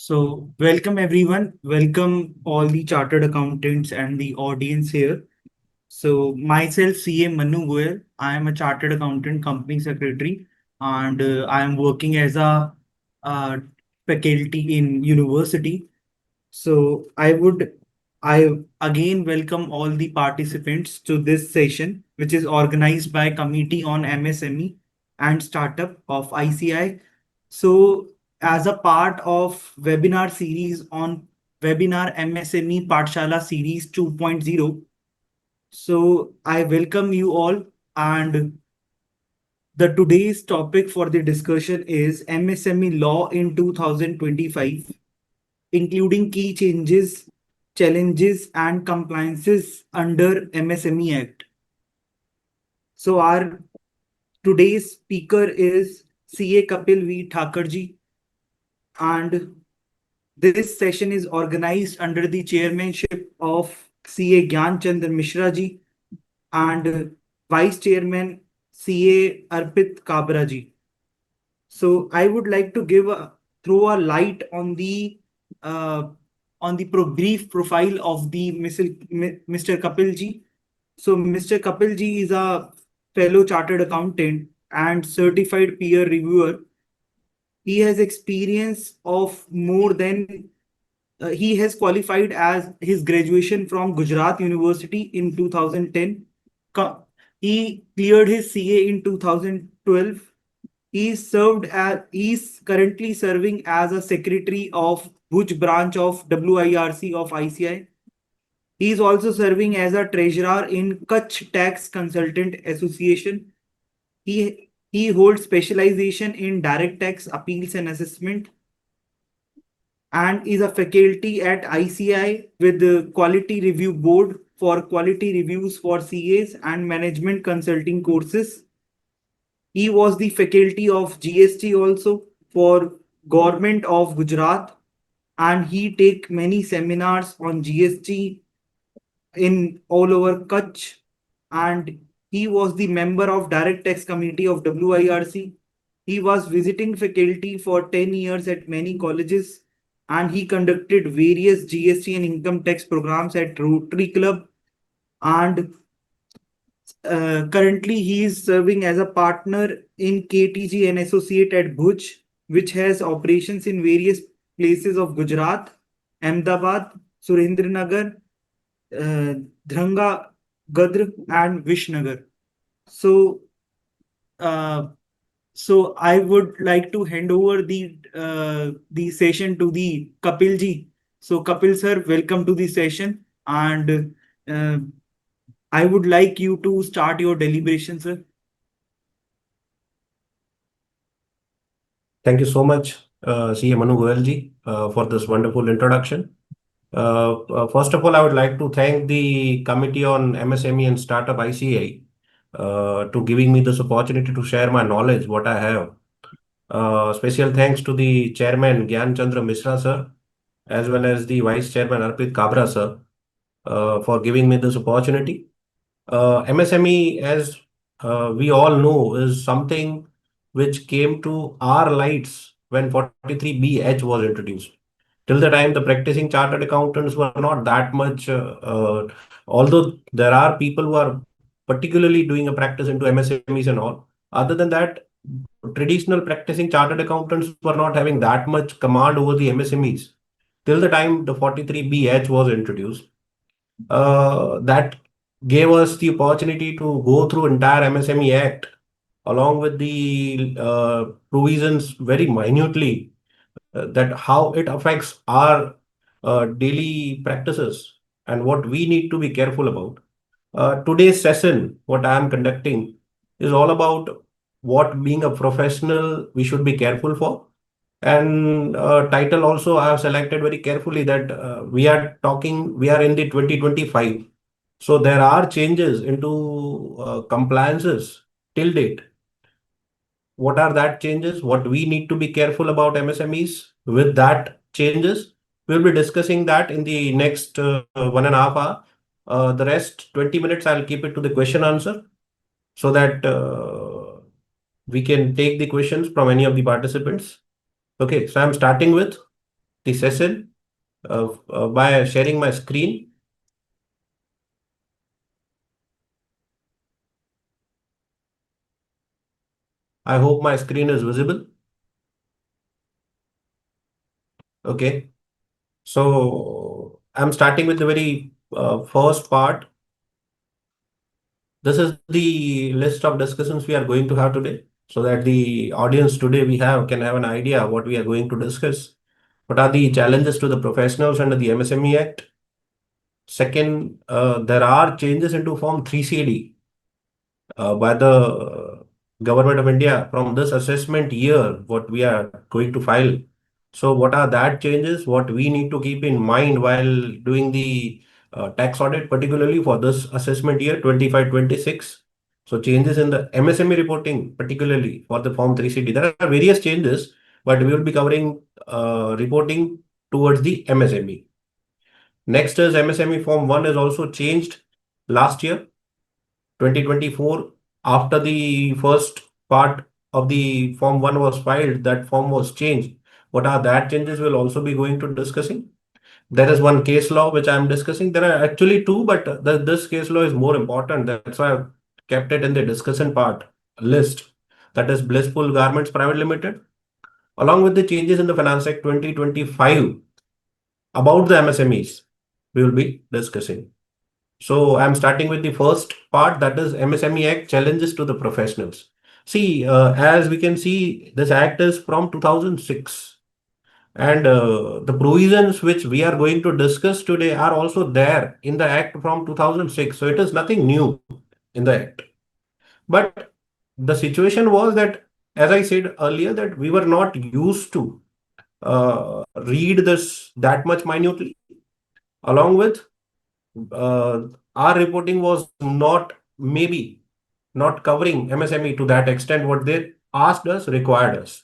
Welcome everyone. Welcome all the chartered accountants and the audience here. Myself, CA Manu Goyal. I am a chartered accountant, company secretary, and I am working as a uh, faculty in university. I again welcome all the participants to this session, which is organized by Committee on MSME and Startup of ICI. So, as a part of webinar series on webinar MSME Pathshala series 2.0, so I welcome you all, and the today's topic for the discussion is MSME law in 2025, including key changes, challenges, and compliances under MSME Act. So our today's speaker is CA Kapil V. Thakurji, and this session is organized under the chairmanship of CA Gyan Chandra Mishra ji and Vice Chairman CA Arpit Kabra ji. So I would like to throw a light uh, on the brief profile of the Mr. Kapil ji. So Mr. Kapil ji is a fellow chartered accountant and certified peer reviewer. He has experience of more than he has qualified as his graduation from Gujarat University in 2010. He cleared his CA in 2012. He's currently serving as a secretary of Bhuj branch of WIRC of ICI. He is also serving as a treasurer in Kutch Tax Consultant Association. He holds specialization in direct tax appeals and assessment and is a faculty at ICI with the Quality Review Board for quality reviews for CAs and management consulting courses. He was the faculty of GST also for Government of Gujarat, and he take many seminars on GST in all over Kutch, and he was the member of Direct Tax Committee of WIRC. He was visiting faculty for 10 years at many colleges, and he conducted various GST and income tax programs at Rotary Club, and currently he is serving as a partner in KTG and Associate at Bhuj, which has operations in various places of Gujarat, Ahmedabad, Surendranagar, Dhranga, Gadr, and Vishnagar. So, uh, so I would like to hand over the session to the Kapil ji. So, Kapil sir, welcome to the session, and I would like you to start your deliberation, sir. Thank you so much, CA Manu Goyal ji, for this wonderful introduction. First of all, I would like to thank the Committee on MSME and Startup ICI to giving me this opportunity to share my knowledge, what I have. Special thanks to the Chairman Gyan Chandra Mishra sir, as well as the Vice Chairman Arpit Kabra sir, for giving me this opportunity. MSME, as we all know, is something which came to our lights when 43BH was introduced. Till the time, the practicing chartered accountants were not that much, although there are people who are particularly doing a practice into MSMEs and all. Other than that, traditional practicing chartered accountants were not having that much command over the MSMEs till the time the 43BH was introduced. That gave us the opportunity to go through entire MSME Act along with the provisions very minutely, that how it affects our daily practices and what we need to be careful about. Today's session, what I am conducting, is all about what being a professional we should be careful for. And title also I have selected very carefully, that we are in the 2025. So there are changes into compliances till date. What are that changes? What we need to be careful about MSMEs with that changes? We'll be discussing that in the next 1.5 hours. The rest 20 minutes, I'll keep it to the question answer so that we can take the questions from any of the participants. Okay, so I'm starting with the session by sharing my screen. I hope my screen is visible. Okay. So I'm starting with the very first part. This is the list of discussions we are going to have today, so that the audience today we have can have an idea what we are going to discuss. What are the challenges to the professionals under the MSME Act? Second, there are changes into Form 3CD by the Government of India from this assessment year, what we are going to file. So, what are that changes? What we need to keep in mind while doing the tax audit, particularly for this assessment year 25-26. So, changes in the MSME reporting, particularly for the Form 3CD. There are various changes, but we will be covering reporting towards the MSME. Next is MSME Form 1 is also changed last year, 2024. After the first part of the Form 1 was filed, that form was changed. What are that changes we'll also be going to discussing. There is one case law which I'm discussing. There are actually two, but this case law is more important. That's why I've kept it in the discussion part list. That is Blissful Garments Private Limited, along with the changes in the Finance Act 2025 about the MSMEs we will be discussing. So I'm starting with the first part, that is MSME Act challenges to the professionals. See, as we can see, this act is from 2006, and the provisions which we are going to discuss today are also there in the act from 2006. So it is nothing new in the act. But the situation was that, as I said earlier, that we were not used to read this that much minutely. Along with uh, our reporting was not maybe not covering MSME to that extent what they asked us, required us.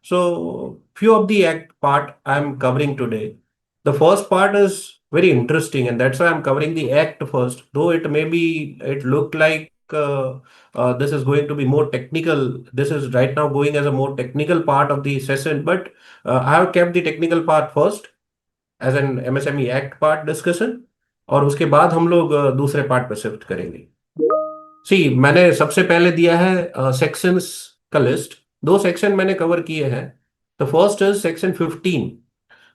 So few of the act part I'm covering today. The first part is very interesting, and that's why I'm covering the act first. Though it may be, it looked like this is going to be more technical. This is right now going as a more technical part of the session, but I have kept the technical part first as an MSME act part discussion, और उसके बाद हम लोग दूसरे part पे shift करेंगे. सी, मैंने सबसे पहले दिया है सेक्शंस का लिस्ट. दो सेक्शन मैंने कवर किए हैं. The first is section 15.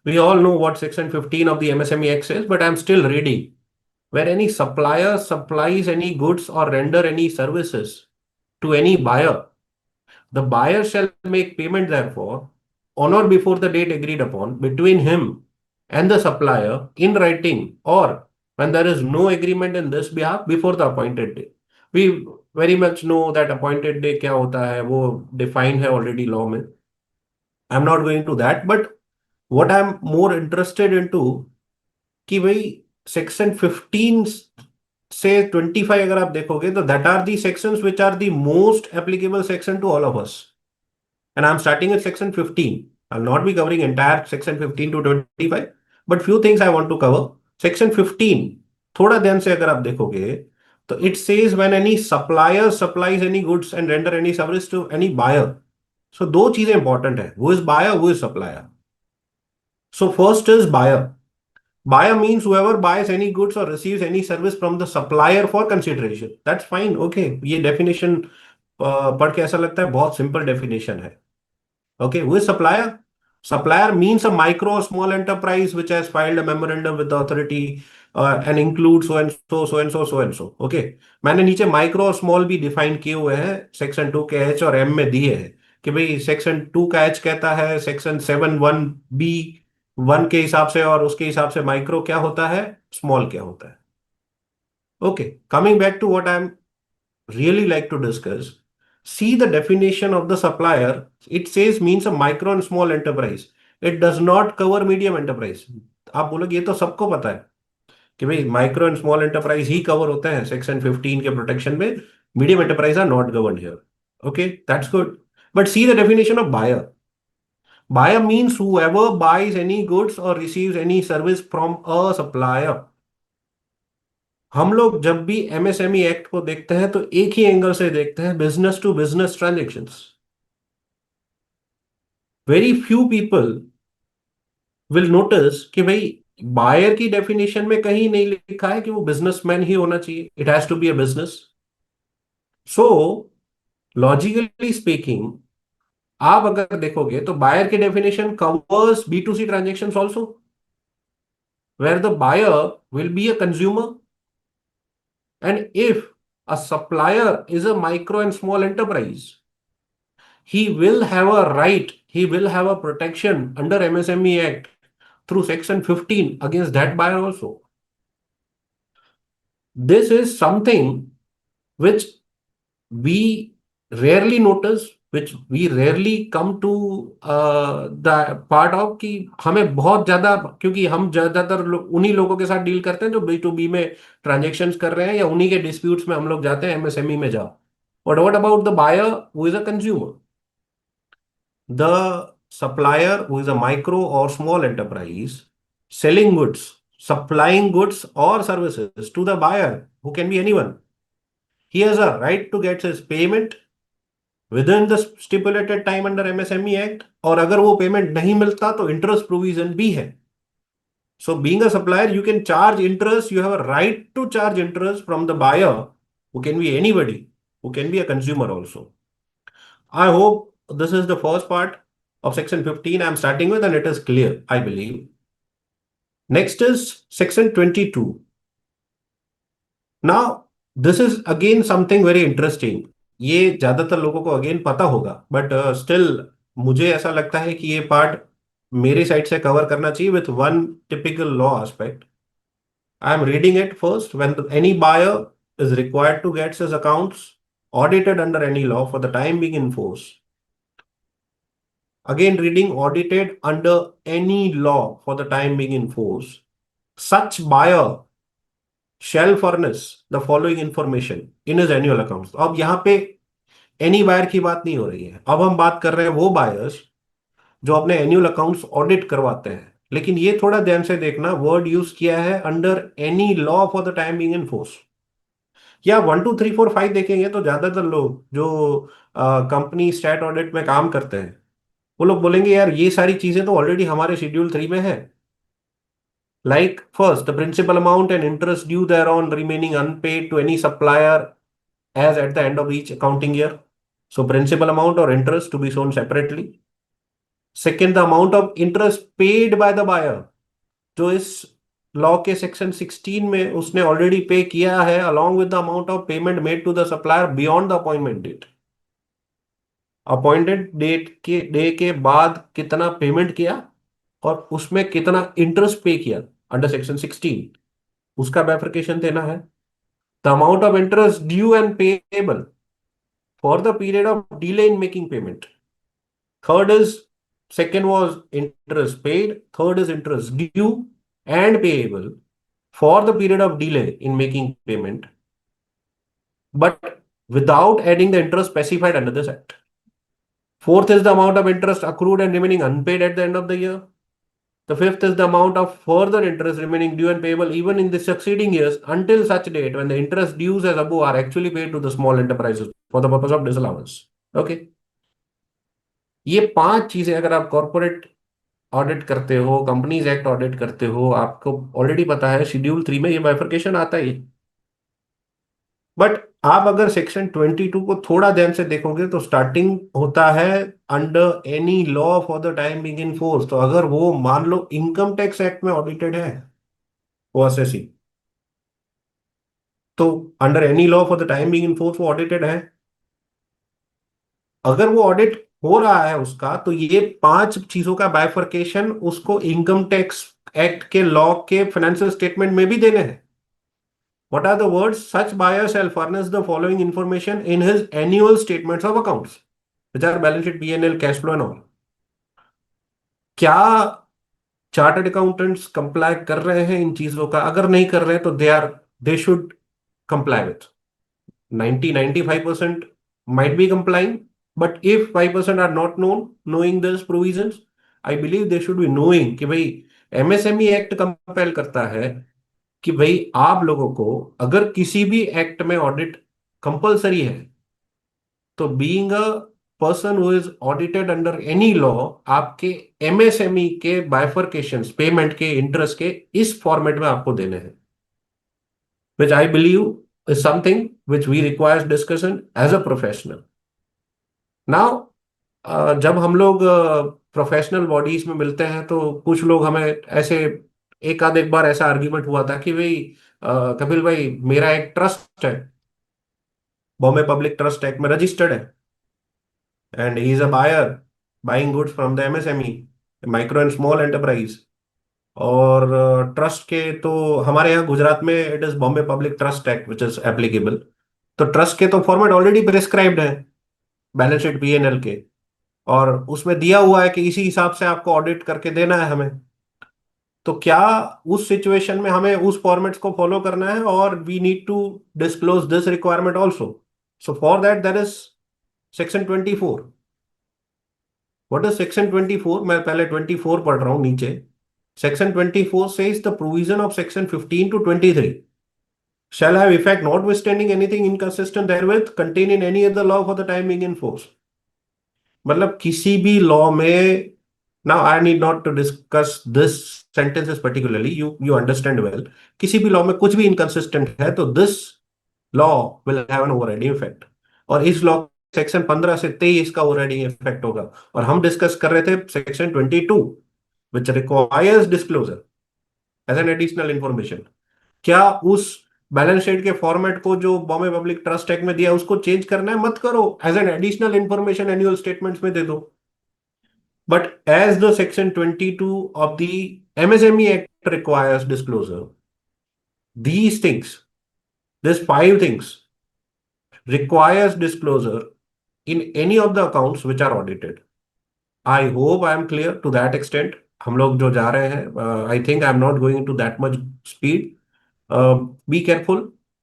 We all know what section 15 of the MSME act is, but I am still reading. Where any supplier supplies any goods or render any services to any buyer, the buyer shall make payment therefore on or before the date agreed upon between him and the supplier in writing, or when there is no agreement in this behalf before the appointed day. We very much know that appointed day क्या होता है, वो defined है already law में. I'm not going to that, but what I'm more interested into कि भाई section 15 से 25 अगर आप देखोगे तो that are the sections which are the most applicable section to all of us. And I'm starting with section 15. I'll not be covering entire section 15 to 25, but few things I want to cover. Section 15, थोड़ा ध्यान से अगर आप देखोगे तो it says when any supplier supplies any goods and render any service to any buyer. So दो चीजें important है. Who is buyer, who is supplier? So first is buyer. Buyer means whoever buys any goods or receives any service from the supplier for consideration. That's fine. Okay, ये definition पढ़ के ऐसा लगता है बहुत सिंपल definition है. Okay, who is supplier? Supplier means a micro or small enterprise which has filed a memorandum with the authority and includes so and so, so and so, so and so. Okay, मैंने नीचे micro और small भी define किए हुए हैं, section 2 के H और M में दिए हैं कि भाई सेक्शन 2 का एच कहता है सेक्शन 7(1)(b)(1) के हिसाब से, और उसके हिसाब से माइक्रो क्या होता है, स्मॉल क्या होता है. Okay, coming back to what I am really like to discuss. See the definition of the supplier. It says means a micro and small enterprise. It does not cover medium enterprise. आप बोलोगे ये तो सबको पता है कि भाई micro and small enterprise ही कवर होते हैं सेक्शन 15 के प्रोटेक्शन में. Medium enterprise are not governed here. Okay, that's good. But see the definition of buyer. Buyer means whoever buys any goods or receives any service from a supplier. हम लोग जब भी MSME act को देखते हैं तो एक ही एंगल से देखते हैं, business to business transactions. Very few people will notice कि भाई बायर की डेफिनेशन में कहीं नहीं लिखा है कि वो बिजनेसमैन ही होना चाहिए, it has to be a business. So logically speaking, आप अगर देखोगे तो बायर की definition covers B2C transactions also, where the buyer will be a consumer, and if a supplier is a micro and small enterprise, he will have a right, he will have a protection under MSME Act through Section 15 against that buyer also. This is something which we rarely notice, which we rarely come to the part of, कि हमें बहुत ज्यादा, क्योंकि हम ज्यादातर उन्हीं लोगों के साथ डील करते हैं जो B2B में ट्रांजेक्शंस कर रहे हैं, या उन्हीं के डिस्प्यूट्स में हम लोग जाते हैं MSME में जाओ। But what about the buyer who is a consumer? The supplier who is a micro or small enterprise selling goods, supplying goods or services to the buyer, who can be anyone, he has a right to get his payment within the stipulated time under MSME Act, और अगर वो payment नहीं मिलता तो interest provision भी है। So being a supplier, you can charge interest, you have a right to charge interest from the buyer, who can be anybody, who can be a consumer also. I hope this is the first part of section 15 I'm starting with, and it is clear, I believe. Next is section 22. Now, this is again something very interesting. ये ज्यादातर लोगों को again पता होगा, but still मुझे ऐसा लगता है कि ये पार्ट मेरी साइड से कवर करना चाहिए with one typical law aspect. I am reading it first. When any buyer is required to gets his accounts audited under any law for the time being in force. Again, reading audited under any law for the time being in force. Such buyer shall furnish the following information in his annual accounts. अब यहाँ पे any buyer की बात नहीं हो रही है, अब हम बात कर रहे हैं वो बायर्स जो अपने एनुअल अकाउंट्स ऑडिट करवाते हैं. लेकिन ये थोड़ा ध्यान से देखना, वर्ड यूज किया है under any law for the time being in force. या 1 2 3 4 5 देखेंगे तो ज्यादातर लोग जो कंपनी स्टैट ऑडिट में काम करते हैं, वो लोग बोलेंगे यार ये सारी चीजें तो ऑलरेडी हमारे शेड्यूल 3 में है. Like first, the principal amount and interest due there on remaining unpaid to any supplier as at the end of each accounting year. So principal amount or interest to be shown separately. Second, the amount of interest paid by the buyer, जो इस law के section 16 में उसने already पे किया है, along with the amount of payment made to the supplier beyond the appointment date. Appointed date के day के बाद कितना पेमेंट किया और उसमें कितना इंटरेस्ट पे किया अंडर सेक्शन 16, उसका बाइफरकेशन देना है. The amount of interest due and payable for the period of delay in making payment. Third is, second was interest paid. Third is interest due and payable for the period of delay in making payment, but without adding the interest specified under this act. Fourth is the amount of interest accrued and remaining unpaid at the end of the year. The fifth is the amount of further interest remaining due and payable even in the succeeding years until such date when the interest dues as above are actually paid to the small enterprises for the purpose of disallowance. Okay. ये 5 चीजें अगर आप corporate audit करते हो, companies act audit करते हो, आपको already पता है शेड्यूल 3 में ये बाइफरकेशन आता ही. बट आप अगर सेक्शन 22 को थोड़ा ध्यान से देखोगे तो स्टार्टिंग होता है under any law for the time being in force. तो अगर वो मान लो इनकम टैक्स एक्ट में ऑडिटेड है वो एसएससी, तो under any law for the time being in force वो ऑडिटेड है. अगर वो ऑडिट हो रहा है उसका, तो ये 5 चीजों का बाइफरकेशन उसको इनकम टैक्स एक्ट के लॉ के फाइनेंशियल स्टेटमेंट में भी देने हैं. What are the words? Such buyer shall furnish the following information in his annual statements of accounts, which are balance sheet, P&L, cash flow and all. क्या chartered accountants comply कर रहे हैं इन चीजों का? अगर नहीं कर रहे हैं तो they should comply with. 90-95% might be complying, but if 5% are not knowing these provisions, I believe they should be knowing कि भाई MSME एक्ट कंपेल करता है कि भाई आप लोगों को अगर किसी भी एक्ट में ऑडिट कंपलसरी है, तो being a person who is audited under any law आपके एमएसएमई के बाइफरकेशंस पेमेंट के इंटरेस्ट के इस फॉर्मेट में आपको देने हैं, which I believe is something which we requires discussion as a professional. Now, जब हम लोग प्रोफेशनल बॉडीज में मिलते हैं तो कुछ लोग हमें ऐसे एक आध एक बार ऐसा आर्ग्यूमेंट हुआ था कि भाई कपिल भाई मेरा एक ट्रस्ट है, बॉम्बे पब्लिक ट्रस्ट एक्ट में रजिस्टर्ड है, and he is a buyer buying goods from the MSME, micro and small enterprise. और ट्रस्ट के तो हमारे यहाँ गुजरात में it is Bombay public trust act which is applicable. तो ट्रस्ट के तो फॉर्मेट ऑलरेडी प्रिस्क्राइब्ड है बैलेंस शीट पीएनएल के, और उसमें दिया हुआ है कि इसी हिसाब से आपको ऑडिट करके देना है हमें। तो क्या उस सिचुएशन में हमें उस फॉर्मेट्स को फॉलो करना है, और we need to disclose this requirement also. So for that there is section 24। What is section 24? मैं पहले 24 पढ़ रहा हूं नीचे। Section 24 says the provision of section 15 to 23 shall have effect notwithstanding anything inconsistent therewith contained in any other law for the time being in force। मतलब किसी भी law में, now I need not to discuss this sentences particularly, you understand well, किसी भी law में कुछ भी inconsistent है तो this law will have an overriding effect, और इस लॉ सेक्शन 15 से 23 का ओवरराइडिंग इफेक्ट होगा। और हम डिस्कस कर रहे थे section 22 which requires disclosure as an additional information. क्या उस बैलेंस शीट के फॉर्मेट को जो बॉम्बे पब्लिक ट्रस्ट एक्ट में दिया उसको चेंज करना है? मत करो, as an additional information annual statements में दे दो। But as the section 22 of the MSME act requires disclosure, these things, these five things requires disclosure in any of the accounts which are audited। I hope I am clear to that extent। हम लोग जो जा रहे हैं, I think I am not going into that much speed। Be careful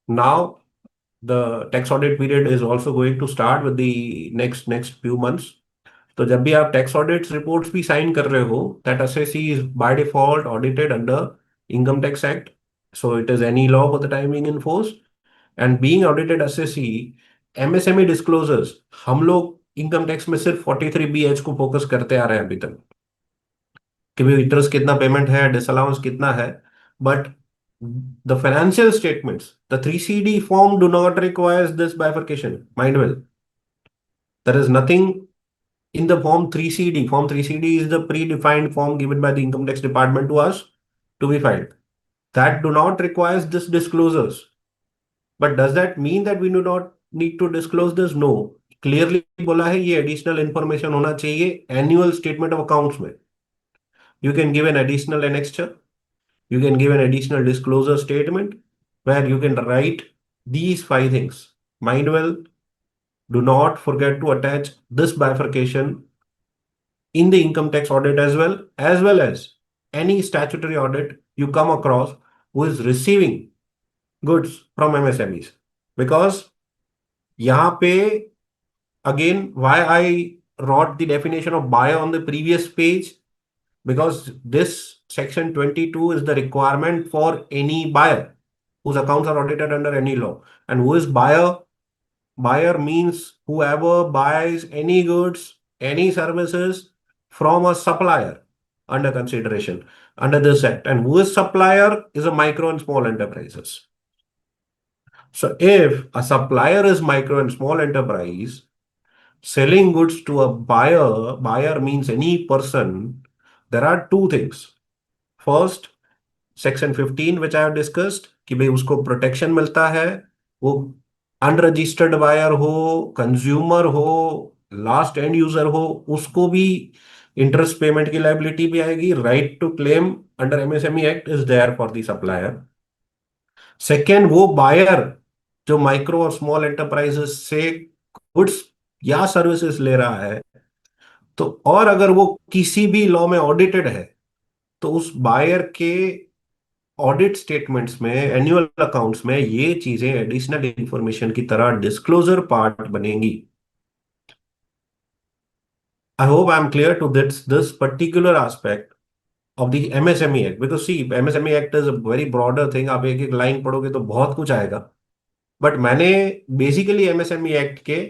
now। The tax audit period is also going to start with the next few months। तो जब भी आप टैक्स ऑडिट रिपोर्ट्स भी साइन कर रहे हो, that SSC is by default audited under income tax act. So it is any law for the timing in force, and being audited SSC MSME disclosures, हम लोग इनकम टैक्स में सिर्फ 43BH को focus करते आ रहे हैं अभी तक कि भाई इंटरेस्ट कितना पेमेंट है, डिसअलाउंस कितना है। But the financial statements, the 3CD form do not requires this bifurcation, mind well. There is nothing in the form 3CD। Form 3CD is the predefined form given by the income tax department to us to be filed, that do not requires this disclosures। But does that mean that we do not need to disclose this? No। clearly बोला है ये additional information होना चाहिए annual statement of accounts में। you can give an additional annexure, you can give an additional disclosure statement where you can write these five things। mind well, do not forget to attach this bifurcation in the income tax audit as well as any statutory audit you come across who is receiving goods from MSMEs। Because यहाँ पे again why I wrote the definition of buyer on the previous page, because this section 22 is the requirement for any buyer whose accounts are audited under any law। And who is buyer? Buyer means whoever buys any goods, any services from a supplier under consideration under this act, and who is supplier is a micro and small enterprises। So if a supplier is micro and small enterprise selling goods to a buyer, buyer means any person, there are two things। First, section 15 which I have discussed कि भाई उसको protection मिलता है, वो unregistered buyer हो, consumer हो, last end user हो, उसको भी इंटरेस्ट पेमेंट की लायबिलिटी भी आएगी। Right to claim under MSME act is there for the supplier. Second, वो बायर जो माइक्रो और स्मॉल एंटरप्राइजेस से गुड्स या सर्विसेज ले रहा है, तो और अगर वो किसी भी लॉ में ऑडिटेड है तो उस बायर के ऑडिट स्टेटमेंट्स में, एनुअल अकाउंट्स में ये चीजें एडिशनल इंफॉर्मेशन की तरह डिस्क्लोजर पार्ट बनेंगी। I hope I am clear to this particular aspect of the MSME act. Because see MSME act is a very broader thing, आप एक एक लाइन पढ़ोगे तो बहुत कुछ आएगा। बट मैंने बेसिकली एमएसएमई एक्ट के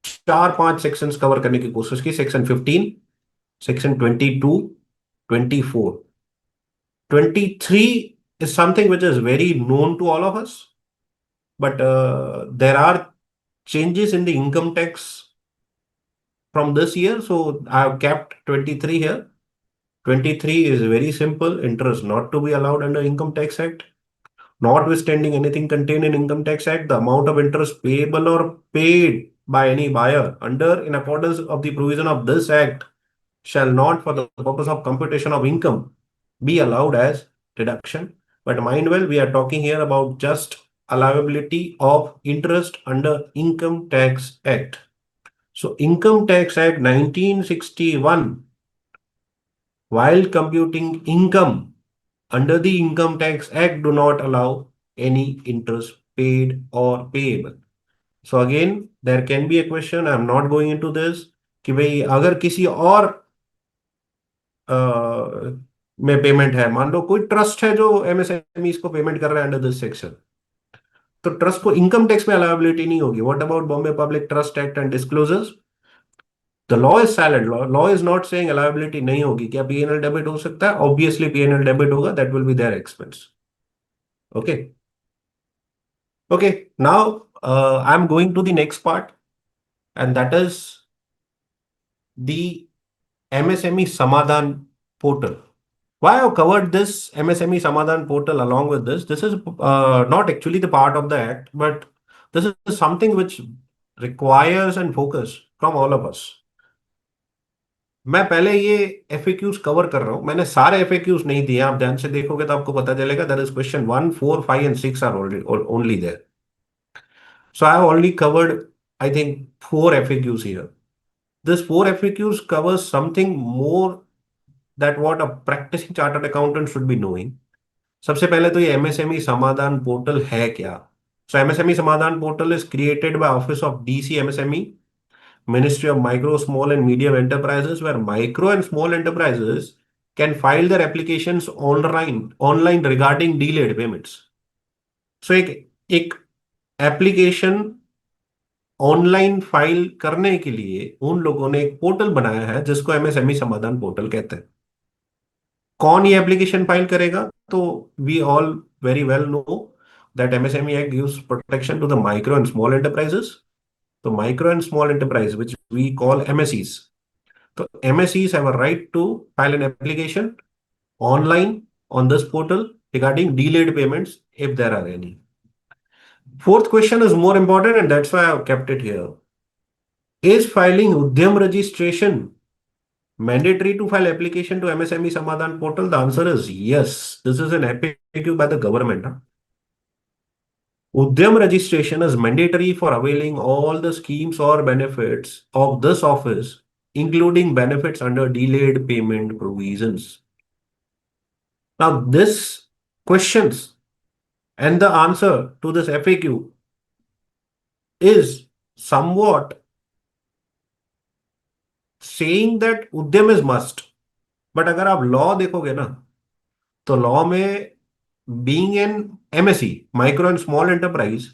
चार पांच सेक्शंस कवर करने की कोशिश की। Section 15, section 22, 24, 23 is something which is very known to all of us, but there are changes in the income tax from this year, so I have kept 23 here. 23 is very simple: interest not to be allowed under Income Tax Act. Notwithstanding anything contained in Income Tax Act, the amount of interest payable or paid by any buyer under in accordance of the provision of this act shall not, for the purpose of computation of income, be allowed as deduction. But mind well, we are talking here about just allowability of interest under Income Tax Act. So Income Tax Act 1961, while computing income under the Income Tax Act, do not allow any interest paid or payable. So again, there can be a question, I'm not going into this, कि भाई अगर किसी और में payment है, मान लो कोई trust है जो एमएसएमई को पेमेंट कर रहा है अंडर दिस सेक्शन, तो ट्रस्ट को इनकम टैक्स में अलाउबिलिटी नहीं होगी। What about Bombay public trust act and disclosures? The law is silent, law is not saying allowability नहीं होगी। क्या पीएनएल डेबिट हो सकता है? ऑब्वियसली पीएनएल डेबिट होगा, that will be their expense. Okay, okay, now I am going to the next part, and that is the MSME Samadhan portal. Why I have covered this MSME Samadhan portal along with this? This is not actually the part of the act, but this is something which requires and focus from all of us. मैं पहले ये FAQs cover कर रहा हूं, मैंने सारे FAQs नहीं दिए। आप ध्यान से देखोगे तो आपको पता चलेगा that is question 1, 4, 5 and 6 are already only there. So I have only covered, I think, 4 FAQs here. This 4 FAQs covers something more that what a practicing chartered accountant should be knowing. सबसे पहले तो ये MSME Samadhan portal है क्या? So MSME Samadhan portal is created by office of DC MSME, ministry of micro small and medium enterprises, where micro and small enterprises can file their applications online regarding delayed payments. So एक एक application online file करने के लिए उन लोगों ने एक portal बनाया है जिसको एमएसएमई समाधान पोर्टल कहते हैं। कौन ये एप्लीकेशन फाइल करेगा? तो we all very well know that MSME act gives protection to the micro and small enterprises. तो micro and small enterprise which we call MSEs, तो MSEs have a right to file an application online on this portal regarding delayed payments if there are any. Fourth question is more important, and that's why I've kept it here. Is filing Udyam registration mandatory to file application to MSME Samadhan portal? The answer is yes. This is an FAQ by the government. Udyam registration is mandatory for availing all the schemes or benefits of this office, including benefits under delayed payment provisions. Now, this questions and the answer to this FAQ is somewhat saying that Udyam is must. But अगर आप law देखोगे ना, तो law में being an MSE, micro and small enterprise,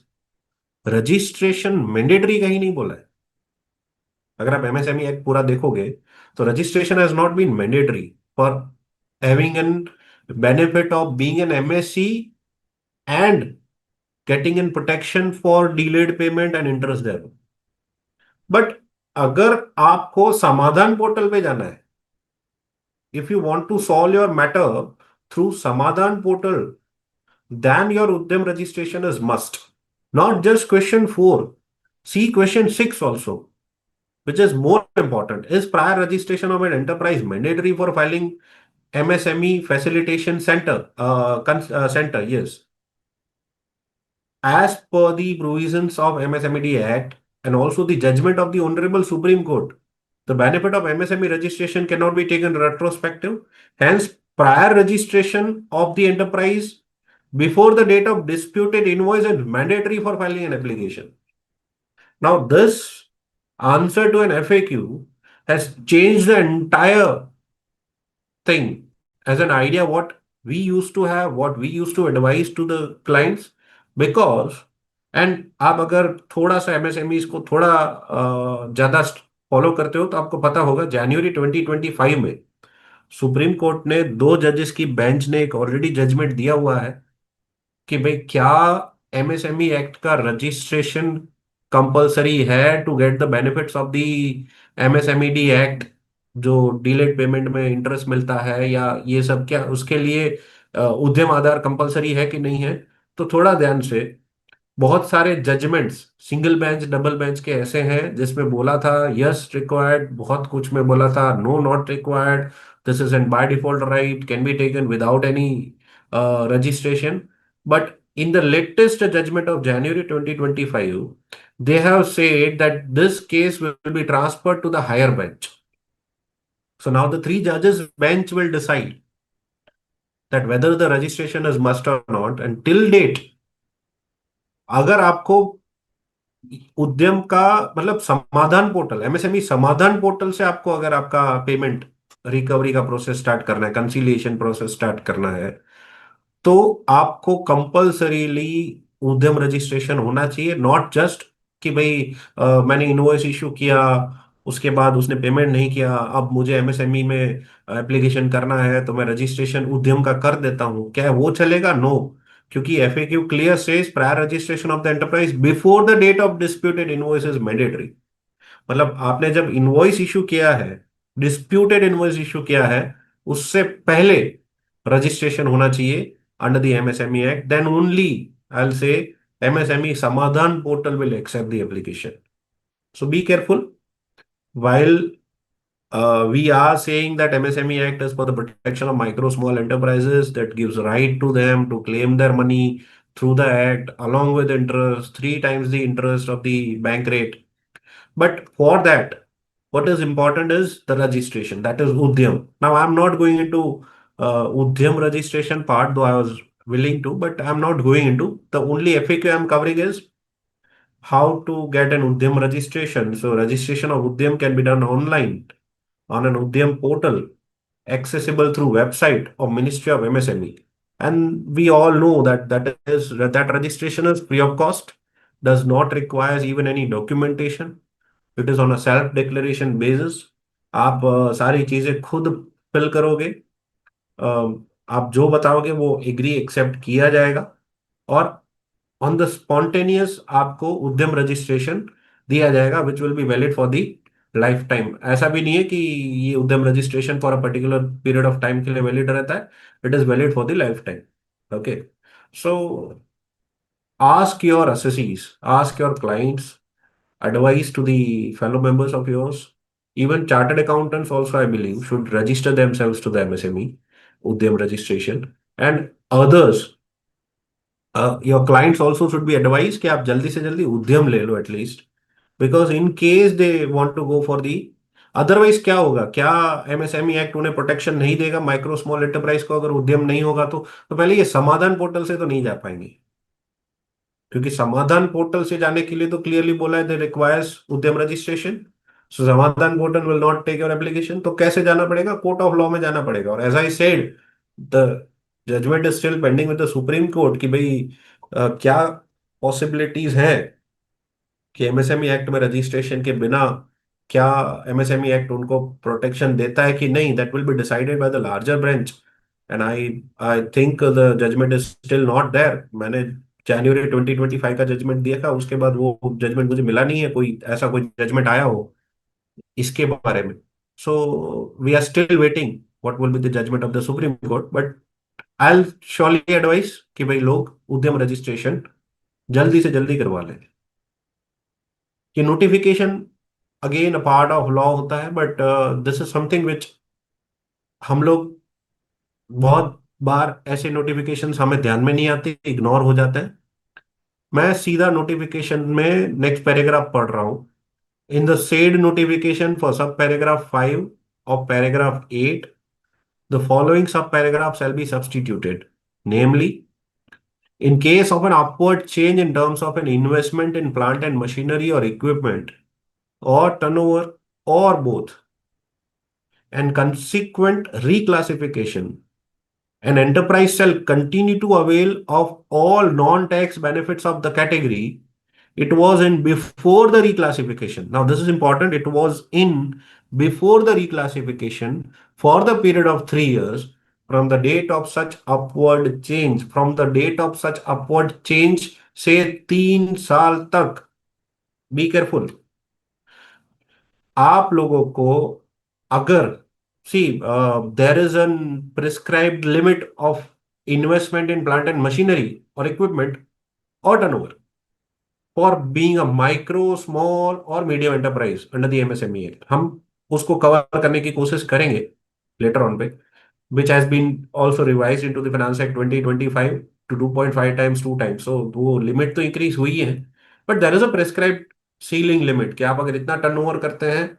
registration mandatory कहीं नहीं बोला है। अगर आप एमएसएमई एक्ट पूरा देखोगे तो registration has not been mandatory for having an benefit of being an MSE and getting in protection for delayed payment and interest there. But अगर आपको समाधान पोर्टल पे जाना है, if you want to solve your matter through Samadhan portal, then your Udyam registration is must. Not just question 4. See question 6 also, which is more important. Is prior registration of an enterprise mandatory for filing MSME facilitation center? Center, yes. As per the provisions of MSMED Act and also the judgment of the Honorable Supreme Court, the benefit of MSME registration cannot be taken retrospective. Hence, prior registration of the enterprise before the date of disputed invoice is mandatory for filing an application. Now, this answer to an FAQ has changed the entire thing as an idea what we used to have, what we used to advise to the clients, because and आप अगर थोड़ा सा MSME को थोड़ा ज्यादा follow करते हो तो आपको पता होगा जनवरी 2025 में सुप्रीम कोर्ट ने दो जजेस की बेंच ने एक ऑलरेडी जजमेंट दिया हुआ है कि भाई क्या एमएसएमई एक्ट का रजिस्ट्रेशन कंपलसरी है to get the benefits of the MSMED act, जो डिलेड पेमेंट में इंटरेस्ट मिलता है या ये सब, क्या उसके लिए उद्यम आधार कंपलसरी है कि नहीं है। तो थोड़ा ध्यान से, बहुत सारे judgments single bench double bench के ऐसे हैं जिसमें बोला था यस रिक्वायर्ड, बहुत कुछ में बोला था no not required, this is an by default right, can be taken without any registration. But in the latest judgment of January 2025, they have said that this case will be transferred to the higher bench. So now the three judges bench will decide that whether the registration is must or not. And till date, अगर आपको उद्यम का मतलब समाधान portal, MSME Samadhan portal से आपको अगर आपका पेमेंट रिकवरी का प्रोसेस स्टार्ट करना है, कंसीलिएशन प्रोसेस स्टार्ट करना है, तो आपको कंपल्सरीली उद्यम रजिस्ट्रेशन होना चाहिए। नॉट जस्ट कि भाई मैंने इनवॉइस इशू किया, उसके बाद उसने पेमेंट नहीं किया, अब मुझे एमएसएमई में एप्लीकेशन करना है तो मैं रजिस्ट्रेशन उद्यम का कर देता हूं, क्या वो चलेगा? नो। क्योंकि FAQ clear says prior registration of the enterprise before the date of disputed invoice is mandatory. मतलब आपने जब इनवॉइस इशू किया है, डिस्प्यूटेड इनवॉइस इशू किया है, उससे पहले रजिस्ट्रेशन होना चाहिए under the MSME act. Then only I will say MSME Samadhan portal will accept the application. So be careful while we are saying that MSME Act is for the protection of micro small enterprises, that gives right to them to claim their money through the act along with interest, three times the interest of the bank rate. But for that, what is important is the registration. That is Udyam. Now, I'm not going into Udyam registration part, though I was willing to, but I'm not going into. The only FAQ I'm covering is how to get an Udyam registration. So, registration of Udyam can be done online on an Udyam portal accessible through website of Ministry of MSME. And we all know that that registration is free of cost, does not requires even any documentation. It is on a self declaration basis. आप सारी चीजें खुद fill करोगे, आप जो बताओगे वो agree accept किया जाएगा, और ऑन द स्पॉन्टेनियस आपको उद्यम रजिस्ट्रेशन दिया जाएगा which will be valid for the life time. ऐसा भी नहीं है कि ये उद्यम registration for a particular period of time के लिए वैलिड रहता है, it is valid for the life time. Okay, so ask your assessees, ask your clients, advice to the fellow members of yours. Even chartered accountants also, I believe, should register themselves to the MSME, Udyam registration. And others, your clients also should be advised कि आप जल्दी से जल्दी उद्यम ले लो at least, because in case they want to go for the, otherwise क्या होगा, क्या एमएसएमई एक्ट उन्हें प्रोटेक्शन नहीं देगा माइक्रो स्मॉल एंटरप्राइज को अगर उद्यम नहीं होगा तो पहले ये समाधान पोर्टल से तो नहीं जा पाएंगे, क्योंकि समाधान पोर्टल से जाने के लिए तो क्लियरली बोला है दे रिक्वायर्स उद्यम registration. So Samadhan portal will not take your application, तो कैसे जाना पड़ेगा? कोर्ट ऑफ लॉ में जाना पड़ेगा। और as I said, the judgment is still pending with the Supreme Court कि भाई क्या पॉसिबिलिटीज हैं कि एमएसएमई एक्ट में रजिस्ट्रेशन के बिना क्या एमएसएमई एक्ट उनको प्रोटेक्शन देता है कि नहीं, that will be decided by the larger branch. And I think the judgment is still not there. मैंने जनवरी 2025 का जजमेंट दिया था, उसके बाद वो जजमेंट मुझे मिला नहीं है, कोई ऐसा कोई जजमेंट आया हो इसके बारे में। So we are still waiting what will be the judgment of the Supreme Court, but I will surely advise कि भाई लोग उद्यम रजिस्ट्रेशन जल्दी से जल्दी करवा लें। कि notification again a part of law होता है, but this is something which हम लोग बहुत बार ऐसे नोटिफिकेशंस हमें ध्यान में नहीं आते, इग्नोर हो जाते हैं। मैं सीधा नोटिफिकेशन में नेक्स्ट पैराग्राफ पढ़ रहा हूं। In the said notification for सब paragraph 5 of paragraph 8, the following sub paragraph shall be substituted, namely, in case of an upward change in terms of an investment in plant and machinery or equipment or turnover or both, and consequent reclassification, an enterprise shall continue to avail of all non-tax benefits of the category It was in before the reclassification. Now, this is important. It was in before the reclassification for the period of 3 years from the date of such upward change. From the date of such upward change, say 3 साल तक. Be careful. आप लोगों को अगर see there is an prescribed limit of investment in plant and machinery और equipment और turnover for being a micro small और medium enterprise under the MSME act, हम उसको कवर करने की कोशिश करेंगे लेटर ऑन पे, which has been also revised into the Finance Act 2025 to 2.5 times 2 times. So वो लिमिट तो इंक्रीज हुई है, but there is a prescribed ceiling limit कि आप अगर इतना टर्नओवर करते हैं,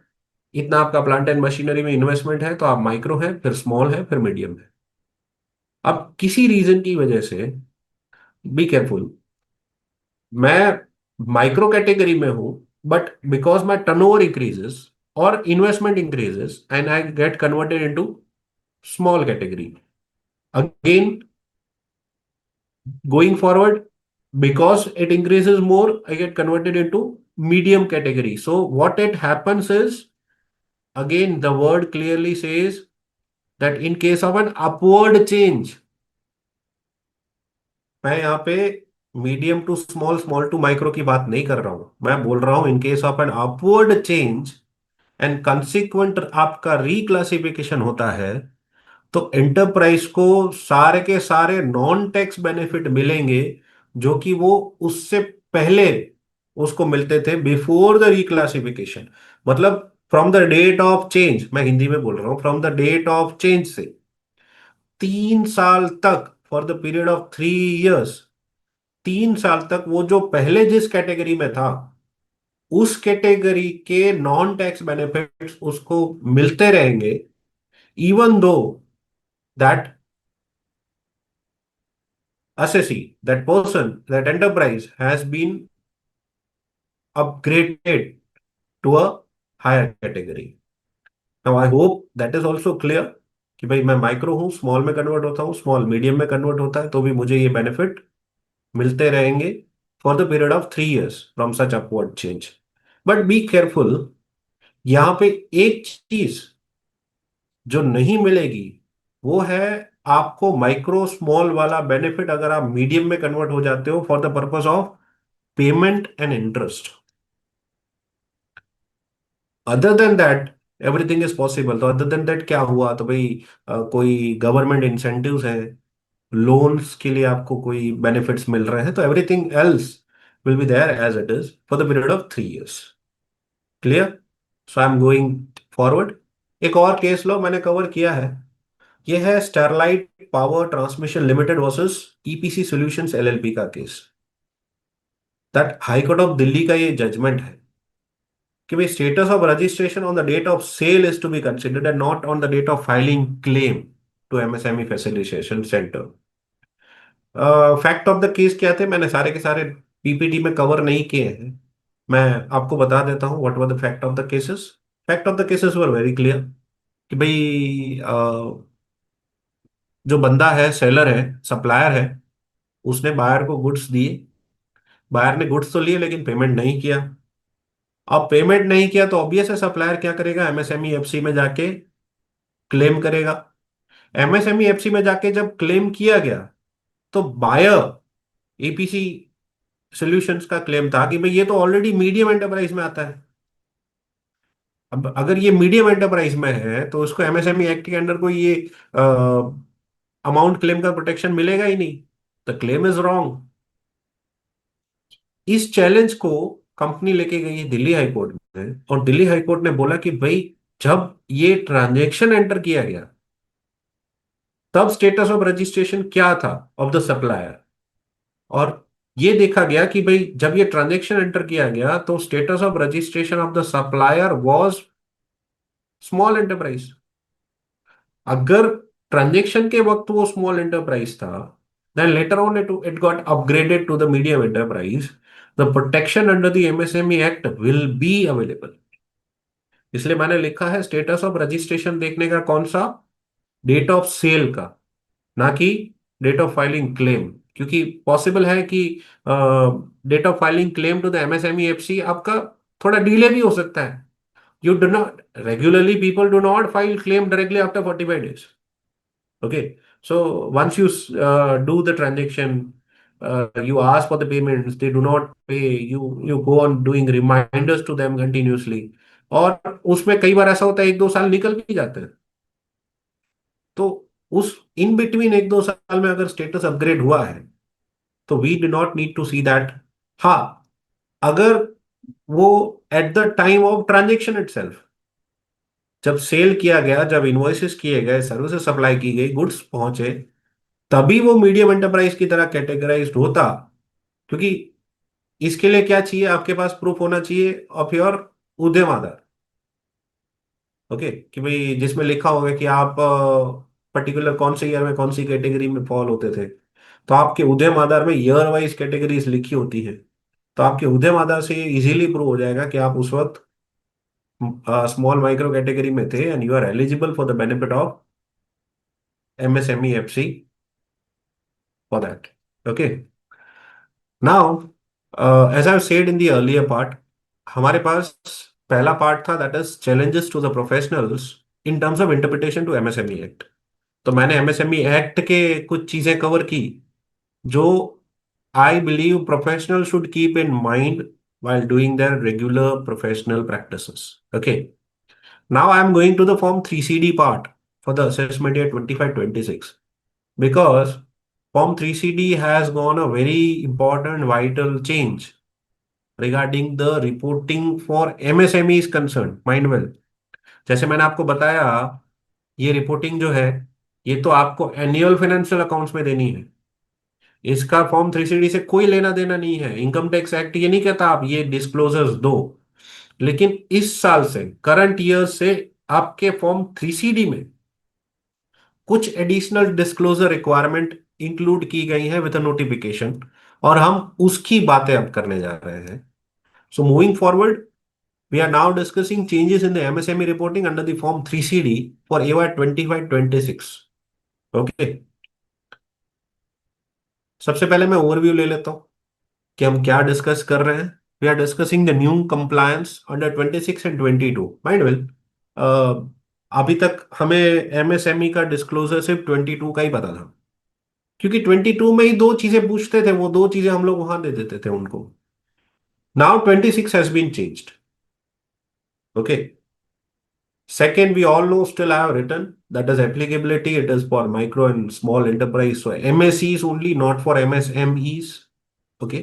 इतना आपका प्लांट एंड मशीनरी में इन्वेस्टमेंट है, तो आप माइक्रो है, फिर स्मॉल है, फिर मीडियम है. अब किसी रीजन की वजह से बी केयरफुल, मैं माइक्रो कैटेगरी में हूं, but because my turnover increases और investment increases and I get converted into small category. Again, going forward, because it increases more, I get converted into medium category. So what it happens is, again, the word clearly says that in case of an upward change, मैं यहाँ पे medium to small, small to micro की बात नहीं कर रहा हूं. मैं बोल रहा हूं in case of an upward change and consequent आपका रिक्लासिफिकेशन होता है, तो एंटरप्राइज को सारे के सारे नॉन टैक्स बेनिफिट मिलेंगे जो कि वो उससे पहले उसको मिलते थे बिफोर द रिक्लासिफिकेशन. मतलब from the date of change, मैं हिंदी में बोल रहा हूं, from the date of change से 3 साल तक, for the period of 3 years, 3 साल तक वो जो पहले जिस कैटेगरी में था उस कैटेगरी के नॉन टैक्स बेनिफिट्स उसको मिलते रहेंगे, even though that assessee, that person, that enterprise has been upgraded to a higher category. Now, I hope that is also clear कि भाई मैं माइक्रो हूं, स्मॉल में कन्वर्ट होता हूं, स्मॉल मीडियम में कन्वर्ट होता है, तो भी मुझे ये बेनिफिट मिलते रहेंगे for the period of 3 years from such upward change. But be careful, यहां पे एक चीज जो नहीं मिलेगी वो है आपको माइक्रो स्मॉल वाला बेनिफिट अगर आप मीडियम में कन्वर्ट हो जाते हो for the purpose of payment and interest. Other than that everything is possible. तो अदर देन दैट क्या हुआ, तो भाई कोई गवर्नमेंट इंसेंटिव्स है, लोन्स के लिए आपको कोई बेनिफिट्स मिल रहे हैं, तो everything else will be there as it is for the period of 3 years. Clear? So I am going forward. एक और केस लो मैंने कवर किया है, ये है Sterlite power transmission limited versus EPC solutions LLP का case. That high court of Delhi का ये जजमेंट है कि भाई status of registration on the date of sale is to be considered and not on the date of filing claim to MSME facilitation centre. Fact of the case क्या थे, मैंने सारे के सारे पीपीटी में कवर नहीं किए हैं, मैं आपको बता देता हूँ what were the fact of the cases. Fact of the cases were very clear कि भाई जो बंदा है, सेलर है, सप्लायर है, उसने बायर को गुड्स दिए, बायर ने गुड्स तो लिए लेकिन पेमेंट नहीं किया. अब पेमेंट नहीं किया तो ऑब्वियस है सप्लायर क्या करेगा, एमएसएमई एफसी में जाके क्लेम करेगा. एमएसएमई एफसी में जाके जब क्लेम किया गया तो बायर एपीसी सॉल्यूशंस का क्लेम था कि भाई ये तो ऑलरेडी मीडियम एंटरप्राइज में आता है. अब अगर ये मीडियम एंटरप्राइज में है तो उसको एमएसएमई एक्ट के अंडर कोई ये अमाउंट क्लेम का प्रोटेक्शन मिलेगा ही नहीं. The claim is wrong. इस चैलेंज को कंपनी लेके गई है दिल्ली हाई कोर्ट में, और दिल्ली हाई कोर्ट ने बोला कि भाई जब ये ट्रांजैक्शन एंटर किया गया तब स्टेटस ऑफ रजिस्ट्रेशन क्या था ऑफ द सप्लायर, और ये देखा गया कि भाई जब ये ट्रांजैक्शन एंटर किया गया तो status of registration of the supplier was small enterprise. अगर ट्रांजैक्शन के वक्त वो स्मॉल एंटरप्राइज था, then later on it got upgraded to the medium enterprise, the protection under the MSME Act will be available. इसलिए मैंने लिखा है status of registration देखने का कौन सा, डेट ऑफ सेल का, ना कि डेट ऑफ फाइलिंग क्लेम. क्योंकि पॉसिबल है कि date of filing claim to the MSME FC आपका थोड़ा डिले भी हो सकता है. You do not regularly people do not file claim directly after 45 days. Okay. So once you do the transaction, you ask for the payments, they do not pay. You go on doing reminders to them continuously. और उसमें कई बार ऐसा होता है 1-2 साल निकल भी जाते हैं. तो उस इन बिटवीन 1-2 साल में अगर स्टेटस अपग्रेड हुआ है तो we do not need to see that. हाँ, अगर वो at the time of transaction itself, जब सेल किया गया, जब इन्वॉइसेस किए गए, सर्विसेज सप्लाई की गई, गुड्स पहुंचे, तभी वो मीडियम एंटरप्राइज की तरह कैटेगराइज्ड होता. क्योंकि इसके लिए क्या चाहिए, आपके पास प्रूफ होना चाहिए ऑफ योर उद्यम आधार. ओके, कि भाई जिसमें लिखा होगा कि आप पर्टिकुलर कौन से ईयर में कौन सी कैटेगरी में फॉल होते थे. तो आपके उद्यम आधार में ईयर वाइज कैटेगरीज लिखी होती है. तो आपके उद्यम आधार से इजीली प्रूव हो जाएगा कि आप उस वक्त स्मॉल माइक्रो कैटेगरी में थे and you are eligible for the benefit of MSME FC for that. Okay. Now, as I've said in the earlier part, हमारे पास पहला पार्ट था that is challenges to the professionals in terms of interpretation to MSME Act. तो मैंने MSME Act के कुछ चीजें cover की जो I believe professionals should keep in mind while doing their regular professional practices. Okay. Now I am going to the Form 3CD part for the assessment year 25-26. Because Form 3CD has gone a very important vital change regarding the reporting for MSME is concerned. Mind well, जैसे मैंने आपको बताया, ये reporting जो है ये तो आपको एनुअल फाइनेंशियल अकाउंट्स में देनी है. इसका फॉर्म 3CD से कोई लेना देना नहीं है. इनकम टैक्स एक्ट ये नहीं कहता आप ये डिस्क्लोजर्स दो. लेकिन इस साल से, करंट ईयर से, आपके फॉर्म 3CD में कुछ एडिशनल डिस्क्लोजर रिक्वायरमेंट इंक्लूड की गई है विद अ नोटिफिकेशन, और हम उसकी बातें अब करने जा रहे हैं. So moving forward, we are now discussing changes in the MSME reporting under the form 3CD for AY 25-26. Okay. सबसे पहले मैं ओवरव्यू ले लेता हूं कि हम क्या डिस्कस कर रहे हैं. We are discussing the new compliance under 26 and 22. Mind well, अभी तक हमें एमएसएमई का डिस्क्लोजर सिर्फ 22 का ही पता था, क्योंकि 22 में ही दो चीजें पूछते थे, वो दो चीजें हम लोग वहां दे देते थे उनको. Now 26 has been changed. Okay. Second, we all know still I have written that is applicability. It is for micro and small enterprise. So MSEs only, not for MSMEs. Okay.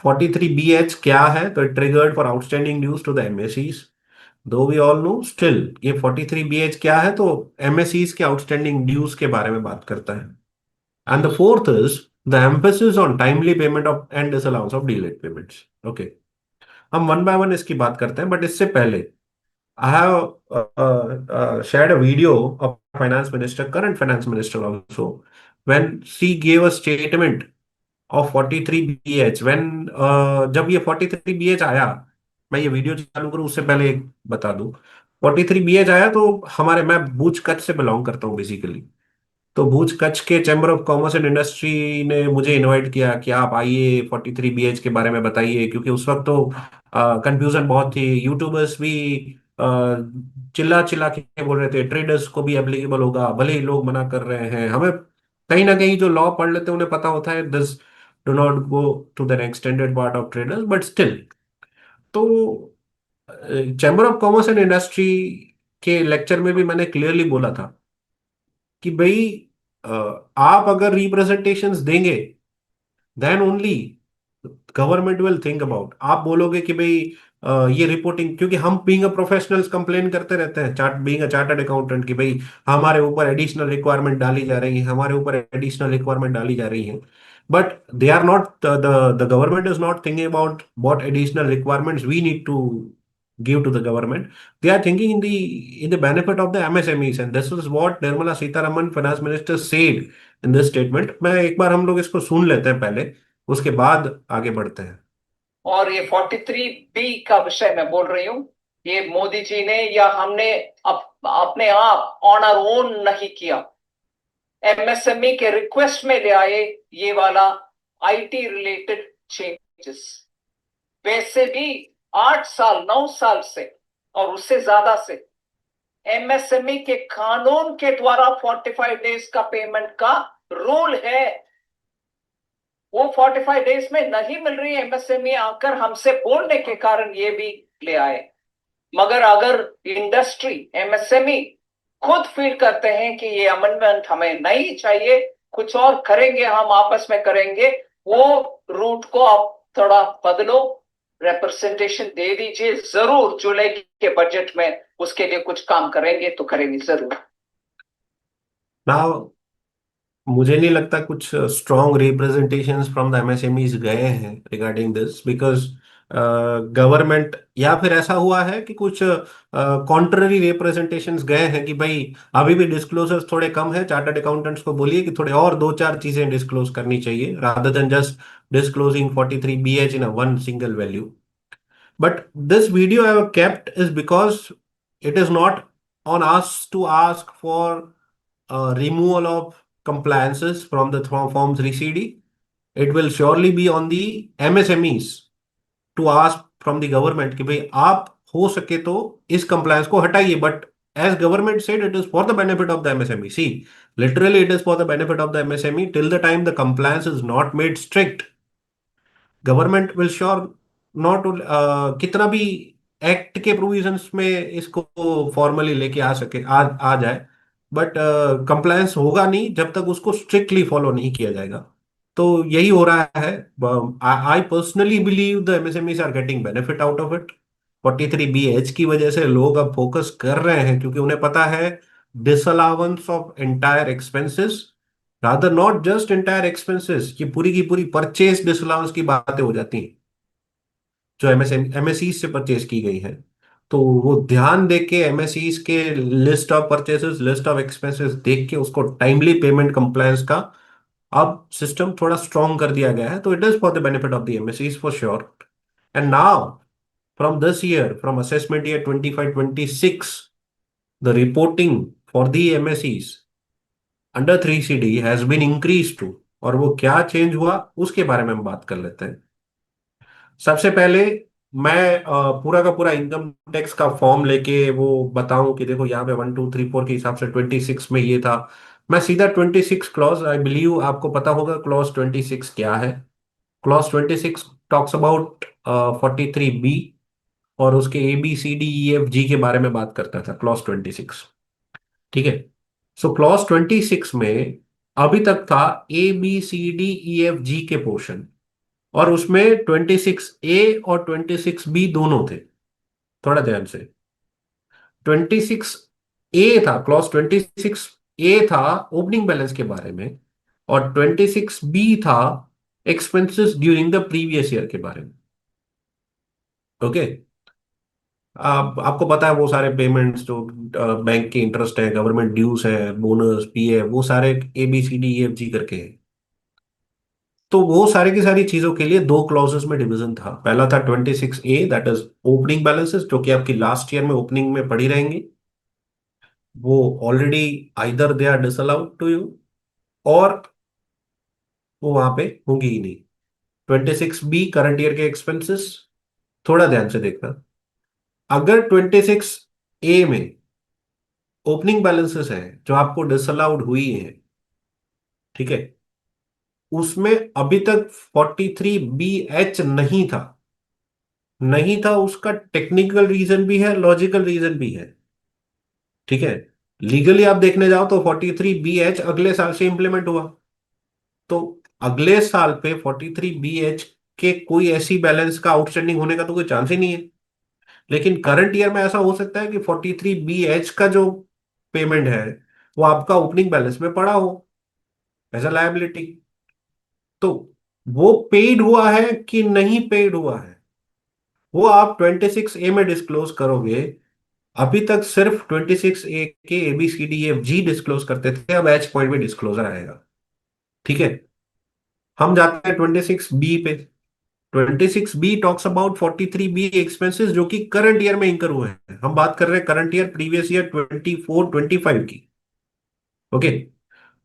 43BH क्या है? तो triggered for outstanding dues to the MSEs. Though we all know still ये 43BH क्या है? तो MSEs के outstanding dues के बारे में बात करता है. And the fourth is the emphasis on timely payment of and disallowance of delayed payments. Okay. हम वन बाय वन इसकी बात करते हैं, बट इससे पहले I have shared a video of finance minister, current finance minister also, when she gave a statement of 43BH. When जब ये 43BH आया, मैं ये वीडियो चालू करूँ उससे पहले एक बता दूं. 43BH आया तो हमारे, मैं भूज कच्छ से बिलोंग करता हूँ बेसिकली. तो भूज कच्छ के chamber of commerce and industry ने मुझे इनवाइट किया कि आप आइए 43BH के बारे में बताइए, क्योंकि उस वक्त तो कंफ्यूजन बहुत थी. यूट्यूबर्स भी अ, चिल्ला चिल्ला के बोल रहे थे ट्रेडर्स को भी एप्लीकेबल होगा, भले ही लोग मना कर रहे हैं. हमें कहीं ना कहीं जो लॉ पढ़ लेते हैं उन्हें पता होता है this do not go to the extended part of traders, but still. तो chamber of commerce and industry के लेक्चर में भी मैंने क्लियरली बोला था कि भाई अ, आप अगर रिप्रेजेंटेशंस देंगे then only government will think about. आप बोलोगे कि भाई ये रिपोर्टिंग, क्योंकि हम बीइंग अ प्रोफेशनल्स कंप्लेन करते रहते हैं, बीइंग अ चार्टर्ड अकाउंटेंट, कि भाई हमारे ऊपर एडिशनल रिक्वायरमेंट डाली जा रही है, हमारे ऊपर एडिशनल रिक्वायरमेंट डाली जा रही है. But they are not, the government is not thinking about what additional requirements we need to give to the government. They are thinking in the benefit of the MSMEs, and this is what Nirmala Sitharaman, finance minister, said in this statement. मैं एक बार हम लोग इसको सुन लेते हैं पहले, उसके बाद आगे बढ़ते हैं. और ये 43B का विषय मैं बोल रही हूँ, ये मोदी जी ने या हमने अपने आप ऑन आवर ओन नहीं किया. एमएसएमई के रिक्वेस्ट में ले आए ये वाला आईटी रिलेटेड चेंजेस। वैसे भी 8 साल 9 साल से और उससे ज्यादा से एमएसएमई के कानून के द्वारा 45 डेज का पेमेंट का रूल है। वो 45 डेज में नहीं मिल रही एमएसएमई आकर हमसे बोलने के कारण ये भी ले आए। मगर अगर इंडस्ट्री एमएसएमई खुद फील करते हैं कि ये अमेंडमेंट हमें नहीं चाहिए, कुछ और करेंगे, हम आपस में करेंगे, वो रूट को आप थोड़ा बदलो, रिप्रेजेंटेशन दे दीजिए, जरूर जुलाई के बजट में उसके लिए कुछ काम करेंगे तो करेंगे जरूर। नाउ मुझे नहीं लगता कुछ strong representations from the MSMEs गए हैं रिगार्डिंग दिस, बिकॉज गवर्नमेंट या फिर ऐसा हुआ है कि कुछ कॉन्ट्ररी रिप्रेजेंटेशंस गए हैं कि भाई अभी भी डिस्क्लोजर्स थोड़े कम है, चार्टर्ड अकाउंटेंट्स को बोलिए कि थोड़े और दो चार चीजें डिस्क्लोज करनी चाहिए rather than just disclosing 43BH in a one single value. But this video I have kept is because it is not on us to ask for removal of compliances from the Form 3CD. It will surely be on the MSMEs to ask from the government कि भाई आप हो सके तो इस compliance को हटाइए. But as government said, it is for the benefit of the MSME. See, literally it is for the benefit of the MSME till the time the compliance is not made strict. Government will sure not कितना भी act के provisions में इसको formally लेके आ सके आ जाए, but compliance होगा नहीं जब तक उसको स्ट्रिक्टली फॉलो नहीं किया जाएगा. तो यही हो रहा है. I personally believe the MSMEs are getting benefit out of it. 43BH की वजह से लोग अब फोकस कर रहे हैं क्योंकि उन्हें पता है disallowance of entire expenses, rather not just entire expenses, ये पूरी की पूरी परचेज डिसअलाउंस की बातें हो जाती हैं जो एमएसई से परचेज की गई है. तो वो ध्यान देके के एमएसई के list of purchases, list of expenses देख के उसको टाइमली पेमेंट कंप्लायंस का अब सिस्टम थोड़ा स्ट्रॉन्ग कर दिया गया है. तो it is for the benefit of the MSE for sure. And now from this year, from assessment year 25-26, the reporting for the MSEs under 3CD has been increase too. और वो क्या change हुआ उसके बारे में हम बात कर लेते हैं. सबसे पहले मैं पूरा का पूरा इनकम टैक्स का फॉर्म लेके वो बताऊं कि देखो यहाँ पे 1 2 3 4 के हिसाब से 26 में ये था. मैं सीधा 26 क्लॉज, आई बिलीव आपको पता होगा क्लॉज 26 क्या है. क्लॉज 26 टॉक्स अबाउट 43B और उसके ABCDEFG के बारे में बात करता था क्लॉज 26. ठीक है. सो क्लॉज 26 में अभी तक था ABCDEFG के पोर्शन, और उसमें 26A और 26B दोनों थे. थोड़ा ध्यान से, 26A था, क्लॉज 26A था ओपनिंग बैलेंस के बारे में, और 26B था expenses during the previous year के बारे में. ओके. आपको पता है वो सारे पेमेंट्स जो बैंक के इंटरेस्ट है, गवर्नमेंट ड्यूज है, बोनस, पीएफ, वो सारे ABCDEFG करके हैं. तो वो सारी की सारी चीजों के लिए दो क्लॉजेस में डिवीजन था. पहला था 26A, that is opening balances, जो कि आपकी लास्ट ईयर में ओपनिंग में पड़ी रहेंगी. वो already either they are disallowed to you और वो वहां पे होंगी ही नहीं. 26B करंट ईयर के एक्सपेंसेस. थोड़ा ध्यान से देखना, अगर 26A में ओपनिंग बैलेंसेस हैं जो आपको डिसअलाउड हुई है, ठीक है, उसमें अभी तक 43BH नहीं था. नहीं था उसका टेक्निकल रीजन भी है, लॉजिकल रीजन भी है. ठीक है. लीगली आप देखने जाओ तो 43BH अगले साल से इंप्लीमेंट हुआ, तो अगले साल पे 43BH के कोई ऐसी बैलेंस का आउटस्टैंडिंग होने का तो कोई चांस ही नहीं है. लेकिन करंट ईयर में ऐसा हो सकता है कि 43BH का जो पेमेंट है वो आपका ओपनिंग बैलेंस में पड़ा हो एज अ लायबिलिटी. तो वो पेड हुआ है कि नहीं पेड हुआ है वो आप 26A में डिस्क्लोज करोगे. अभी तक सिर्फ 26A के ABCDEFG डिस्क्लोज करते थे, अब H पॉइंट में डिस्क्लोजर आएगा. ठीक है. हम जाते हैं 26B पे. 26B talks about 43B expenses जो कि करंट ईयर में इंकर हुए हैं. हम बात कर रहे हैं करंट ईयर, प्रीवियस ईयर 24-25 की. ओके.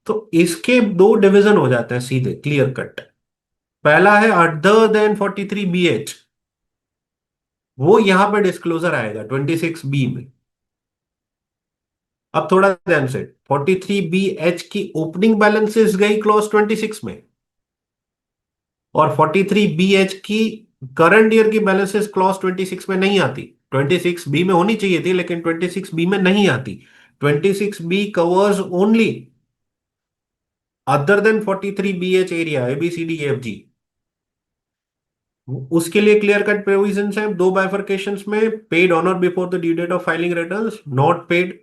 तो इसके दो डिवीजन हो जाते हैं सीधे, क्लियर कट। पहला है अदर देन 43BH, वो यहां पे डिस्क्लोजर आएगा 26B में। अब थोड़ा ध्यान से, 43BH की ओपनिंग बैलेंसेस गई क्लॉज 26 में, और 43BH की करंट ईयर की बैलेंसेस क्लॉज 26 में नहीं आती। 26B में होनी चाहिए थी, लेकिन 26B में नहीं आती। 26B covers only other than 43BH area, ABCDEFG। उसके लिए क्लियर कट प्रोविजंस हैं दो बाइफरकेशंस में: पेड ऑन और before the due date of filing returns, not paid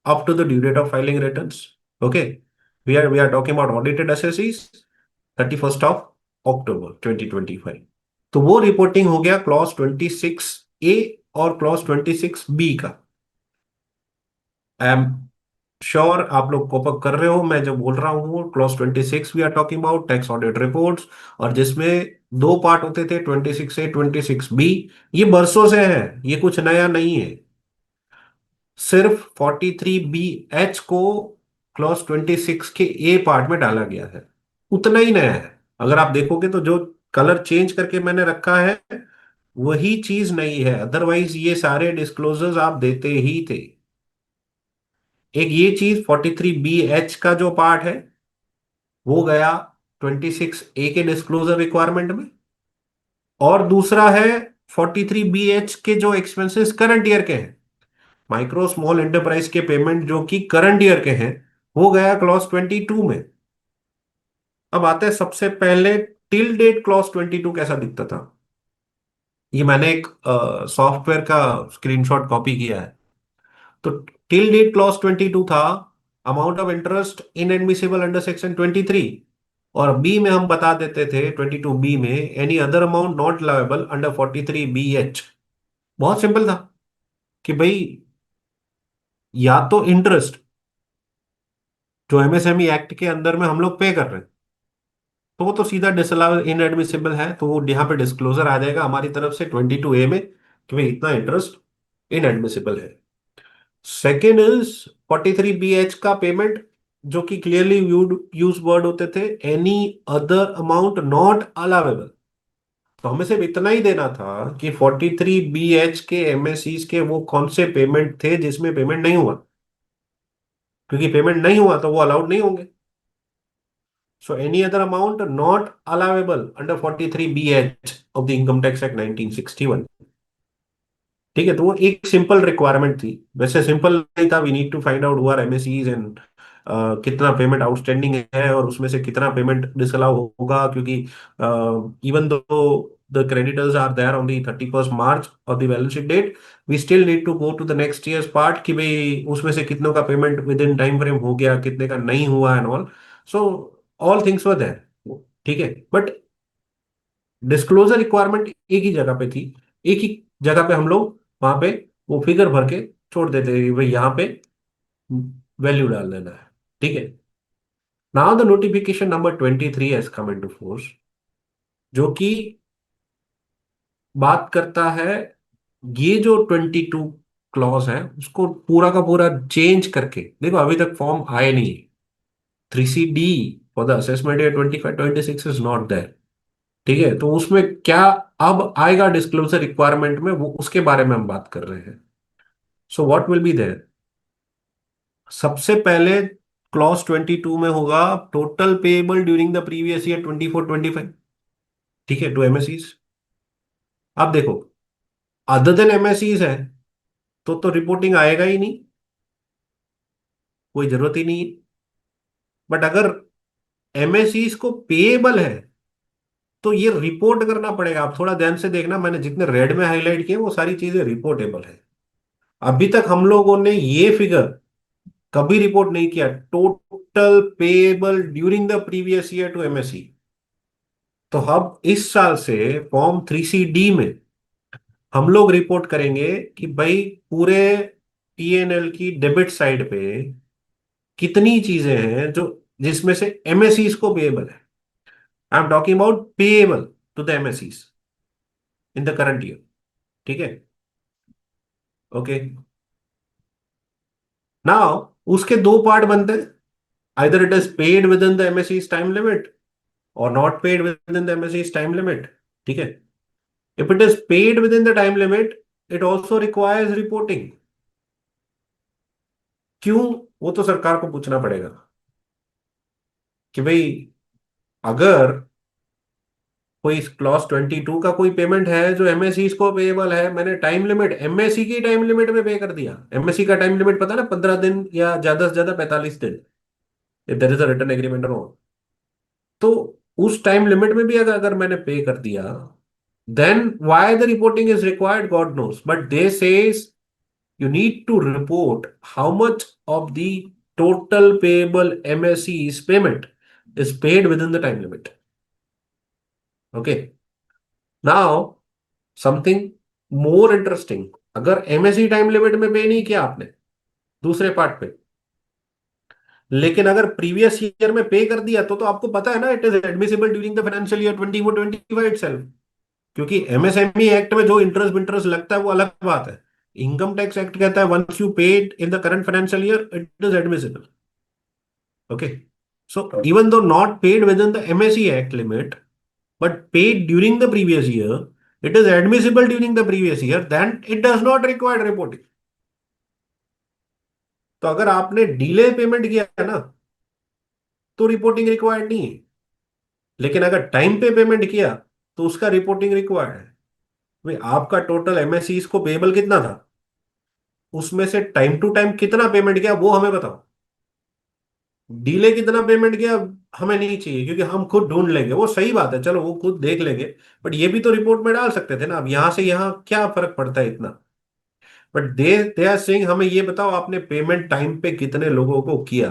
up to the due date of filing returns. Okay, we are talking about audited assessees 31st of October 2025। तो वो reporting हो गया clause 26A और clause 26B का। I am sure आप लोग cope up कर रहे हो मैं जो बोल रहा हूँ। Clause 26 we are talking about tax audit reports, और जिसमें दो पार्ट होते थे, 26A 26B। ये बरसों से है, ये कुछ नया नहीं है। सिर्फ 43BH को क्लॉज 26 के ए पार्ट में डाला गया है, उतना ही नया है। अगर आप देखोगे तो जो कलर चेंज करके मैंने रखा है वही चीज नई है, अदरवाइज ये सारे डिस्क्लोजर्स आप देते ही थे। एक ये चीज 43BH का जो पार्ट है वो गया 26A के डिस्क्लोजर रिक्वायरमेंट में, और दूसरा है 43BH के जो एक्सपेंसेस करंट ईयर के हैं, माइक्रो स्मॉल एंटरप्राइज के पेमेंट जो कि करंट ईयर के हैं, वो गया क्लॉज 22 में। अब आते हैं सबसे पहले टिल डेट क्लॉज 22 कैसा दिखता था। ये मैंने एक सॉफ्टवेयर का स्क्रीनशॉट कॉपी किया है। तो टिल डेट क्लॉज 22 था amount of interest inadmissible under section 23, और बी में हम बता देते थे 22B में any other amount not liable under 43BH। बहुत सिंपल था कि भाई या तो इंटरेस्ट जो MSME एक्ट के अंदर में हम लोग पे कर रहे हैं, तो वो तो सीधा डिसअलाउ इनएडमिसिबल है, तो वो यहाँ पे डिस्क्लोजर आ जाएगा हमारी तरफ से 22A में कि भाई इतना इंटरेस्ट इनएडमिसिबल है। सेकेंड इज 43BH का पेमेंट, जो कि क्लियरली यूज वर्ड होते थे any other amount not allowable. तो हमें सिर्फ इतना ही देना था कि 43BH के MSEs के वो कौन से पेमेंट थे जिसमें पेमेंट नहीं हुआ, क्योंकि पेमेंट नहीं हुआ तो वो अलाउड नहीं होंगे। So any other amount not allowable under 43BH of the Income Tax Act 1961। ठीक है, तो वो एक सिंपल रिक्वायरमेंट थी। वैसे सिंपल नहीं था, we need to find out who are MSEs and कितना पेमेंट आउटस्टैंडिंग है और उसमें से कितना पेमेंट डिसअलाउ होगा, क्योंकि even though the creditors are there on the 31st March of the balance sheet date, we still need to go to the next years part कि भाई उसमें से कितनों का payment within time frame हो गया, कितने का नहीं हुआ and all. So all things were there. ठीक है, बट डिस्क्लोजर रिक्वायरमेंट एक ही जगह पे थी, एक ही जगह पे हम लोग वहां पे वो फिगर भर के छोड़ देते थे कि भाई यहाँ पे वैल्यू डाल देना है। ठीक है, now the notification number 23 has come into force, जो कि बात करता है ये जो 22 क्लॉज है उसको पूरा का पूरा चेंज करके। देखो अभी तक फॉर्म आए नहीं है, 3CD for the assessment year 25-26 is not there. ठीक है, तो उसमें क्या अब आएगा डिस्क्लोजर रिक्वायरमेंट में, वो उसके बारे में हम बात कर रहे हैं। So what will be there, सबसे पहले क्लॉज 22 में होगा total payable during the previous year 24-25। ठीक है, टू MSEs। अब देखो अदर देन MSEs है तो रिपोर्टिंग आएगा ही नहीं, कोई जरूरत ही नहीं है। बट अगर MSEs को पेएबल है तो ये रिपोर्ट करना पड़ेगा। आप थोड़ा ध्यान से देखना, मैंने जितने रेड में हाईलाइट किए वो सारी चीजें रिपोर्टेबल है। अभी तक हम लोगों ने ये फिगर कभी रिपोर्ट नहीं किया, total payable during the previous year to MSE। तो हम इस साल से फॉर्म 3CD में हम लोग रिपोर्ट करेंगे कि भाई पूरे P&L की डेबिट साइड पे कितनी चीजें हैं जो जिसमें से MSEs को पेएबल है। I am talking about payable to the MSEs in the current year. ठीक है, ओके। नाउ उसके दो पार्ट बनते हैं। either it is paid within the MSE's time limit or not paid within the MSE's time limit. ठीक है? If it is paid within the time limit, it also requires reporting. क्यों? वो तो सरकार को पूछना पड़ेगा कि भाई अगर कोई क्लॉज 22 का कोई पेमेंट है जो एमएससी को पेएबल है, मैंने टाइम लिमिट एमएससी की टाइम लिमिट में पे कर दिया। एमएससी का टाइम लिमिट पता है ना, 15 दिन या ज्यादा से ज्यादा 45 दिन, if there is a written agreement और। तो उस टाइम लिमिट में भी अगर मैंने पे कर दिया, then why the reporting is required God knows, but they says you need to report how much of the total payable MSE's payment is paid within the time limit. Okay. Now, something more interesting. अगर MSE time limit में पे नहीं किया आपने दूसरे part पे, लेकिन अगर प्रीवियस ईयर में पे कर दिया तो आपको पता है ना, it is admissible during the financial year 24-25 itself. क्योंकि एमएसएमई एक्ट में जो इंटरेस्ट इंटरेस्ट लगता है वो अलग बात है। इनकम टैक्स एक्ट कहता है once you paid in the current financial year it is admissible. Okay, so even though not paid within the MSE act limit but paid during the previous year, it is admissible during the previous year, then it does not require reporting. तो अगर आपने delay payment किया है ना तो reporting required नहीं है, लेकिन अगर टाइम पे पेमेंट किया तो उसका रिपोर्टिंग रिक्वायर्ड है। भाई आपका टोटल एमएससी को पेबल कितना था, उसमें से टाइम टू टाइम कितना पेमेंट किया वो हमें बताओ। डिले कितना पेमेंट किया हमें नहीं चाहिए, क्योंकि हम खुद ढूंढ लेंगे, वो सही बात है, चलो वो खुद देख लेंगे, बट ये भी तो रिपोर्ट में डाल सकते थे ना। अब यहां से यहां क्या फर्क पड़ता है इतना। बट दे आर सेइंग हमें ये बताओ आपने पेमेंट टाइम पे कितने लोगों को किया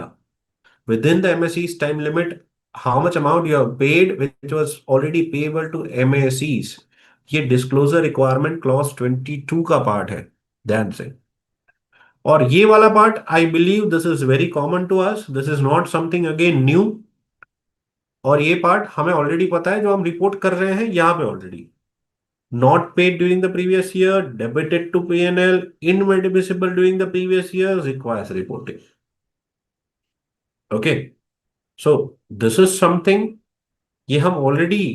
within the MSE's time limit, how much amount you have paid which was already payable to MSE's. ये डिस्क्लोजर रिक्वायरमेंट क्लॉज 22 का पार्ट है, ध्यान से। और ये वाला part I believe this is very common to us, this is not something again new. और ये पार्ट हमें ऑलरेडी पता है जो हम रिपोर्ट कर रहे हैं यहां पे already. Not paid during the previous year, debited to P&L, inadmissible during the previous year, requires reporting. Okay, so this is something ये हम ऑलरेडी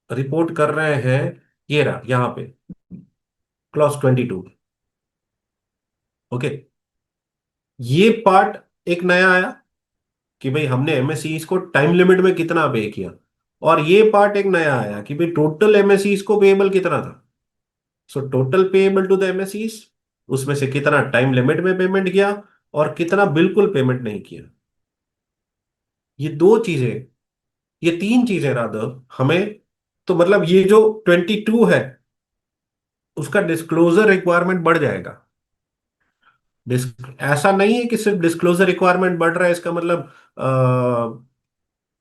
रिपोर्ट कर रहे हैं। ये रहा यहां पे क्लॉज 22। ओके, ये पार्ट एक नया आया कि भाई हमने एमएससी को टाइम लिमिट में कितना पे किया, और ये पार्ट एक नया आया कि भाई टोटल एमएससी को पेएबल कितना था। So total payable to the MSEs, उसमें से कितना टाइम लिमिट में पेमेंट किया और कितना बिल्कुल पेमेंट नहीं किया। ये दो चीजें, ये तीन चीजें रादर हमें, तो मतलब ये जो 22 है उसका डिस्क्लोजर रिक्वायरमेंट बढ़ जाएगा। ऐसा नहीं है कि सिर्फ डिस्क्लोजर रिक्वायरमेंट बढ़ रहा है इसका मतलब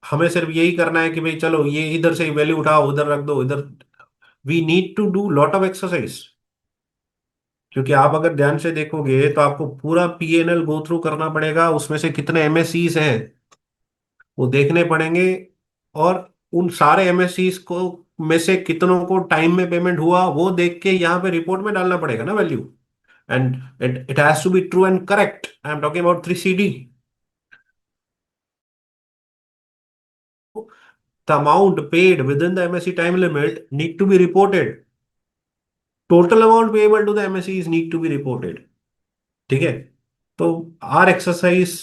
हमें सिर्फ यही करना है कि भाई चलो ये इधर से वैल्यू उठाओ उधर रख दो इधर। We need to do lot of exercise, क्योंकि आप अगर ध्यान से देखोगे तो आपको पूरा पीएनएल गो थ्रू करना पड़ेगा, उसमें से कितने एमएससीज हैं वो देखने पड़ेंगे, और उन सारे एमएससीज को में से कितनों को टाइम में पेमेंट हुआ वो देख के यहाँ पे रिपोर्ट में डालना पड़ेगा ना value. And it has to be true and correct. I am talking about 3CD। The amount paid within the MSC time limit need to be reported. Total amount payable to the MSCs need to be reported. ठीक है, तो are exercise